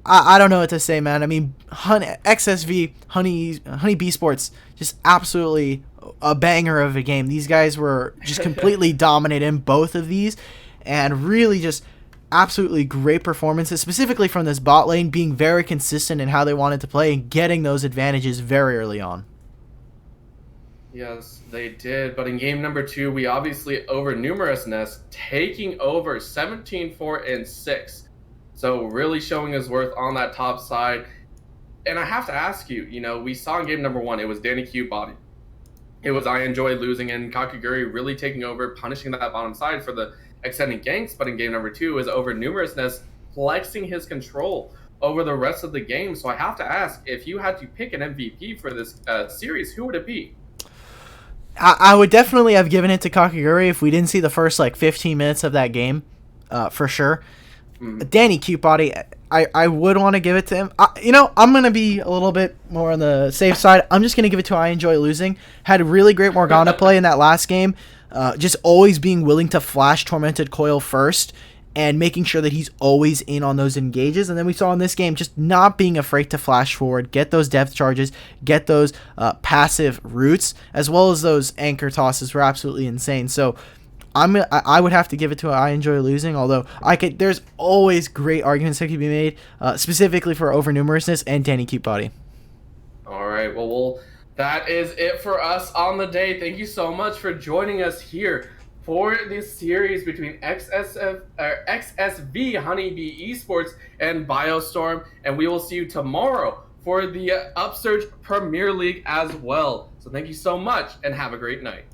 I don't know what to say, man. I mean, XSV, Honey BEEsports, just absolutely a banger of a game. These guys were just completely dominant in both of these, and really just absolutely great performances, specifically from this bot lane, being very consistent in how they wanted to play and getting those advantages very early on. Yes, they did. But in game number 2, we obviously Over Numerousness taking over 17-4-6. So really showing his worth on that top side. And I have to ask you, we saw in game number 1, it was Danny Cutebody. It was I Enjoy Losing, and Kakaguri really taking over, punishing that bottom side for the extended ganks. But in game number 2 is Over Numerousness flexing his control over the rest of the game. So I have to ask, if you had to pick an MVP for this series, who would it be? I would definitely have given it to Kakaguri if we didn't see the first 15 minutes of that game, for sure. Danny Cutebody, I would want to give it to him. I'm going to be a little bit more on the safe side. I'm just going to give it to I Enjoy Losing. Had a really great Morgana play in that last game. Just always being willing to flash Tormented Coil first and making sure that he's always in on those engages. And then we saw in this game just not being afraid to flash forward, get those depth charges, get those passive roots, as well as those anchor tosses were absolutely insane. So I would have to give it to I Enjoy Losing, although there's always great arguments that could be made, specifically for Over Numerousness and Danny Cutebody. All right, well, that is it for us on the day. Thank you so much for joining us here for this series between XSV Honey BEEsports and Biostorm, and we will see you tomorrow for the Upsurge Premier League as well. So thank you so much, and have a great night.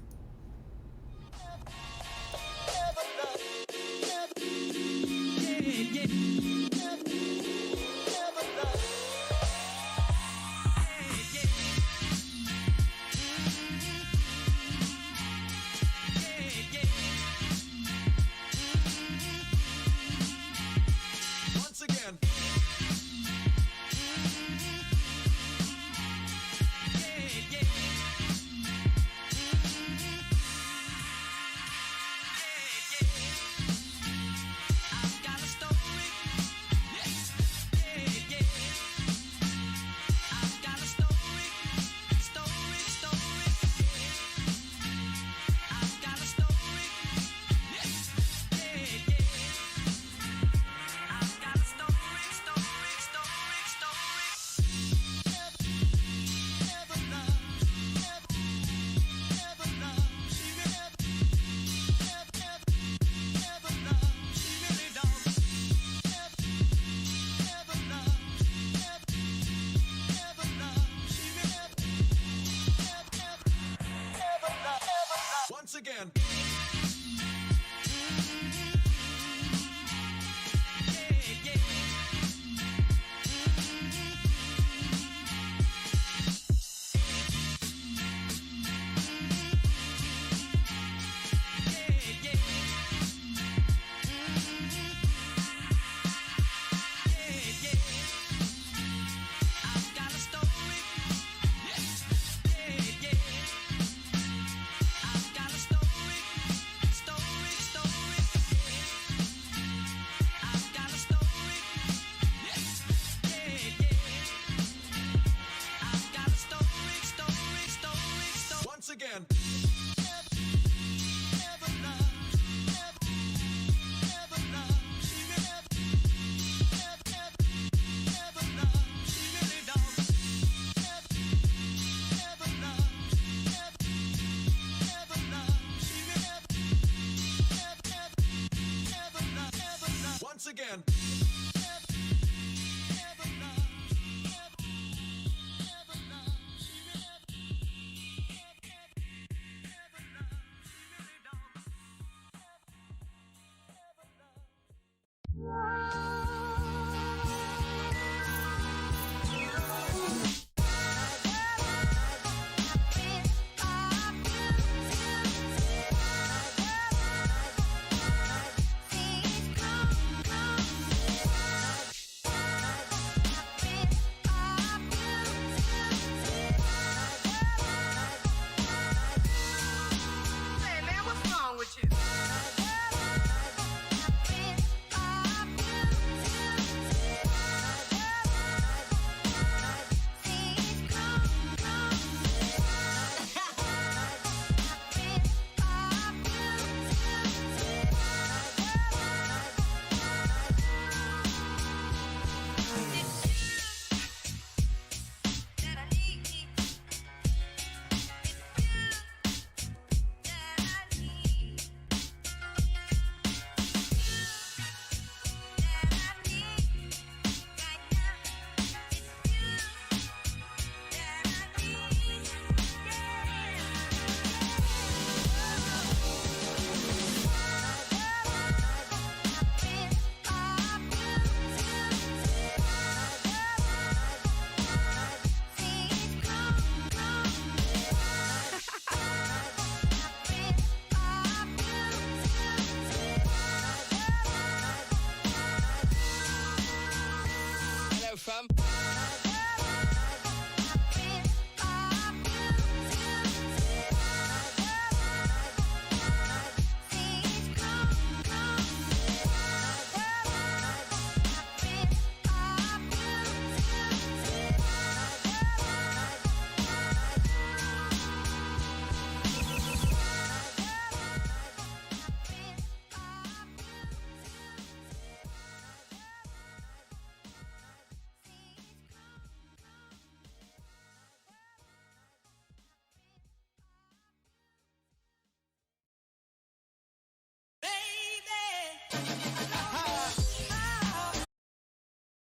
again.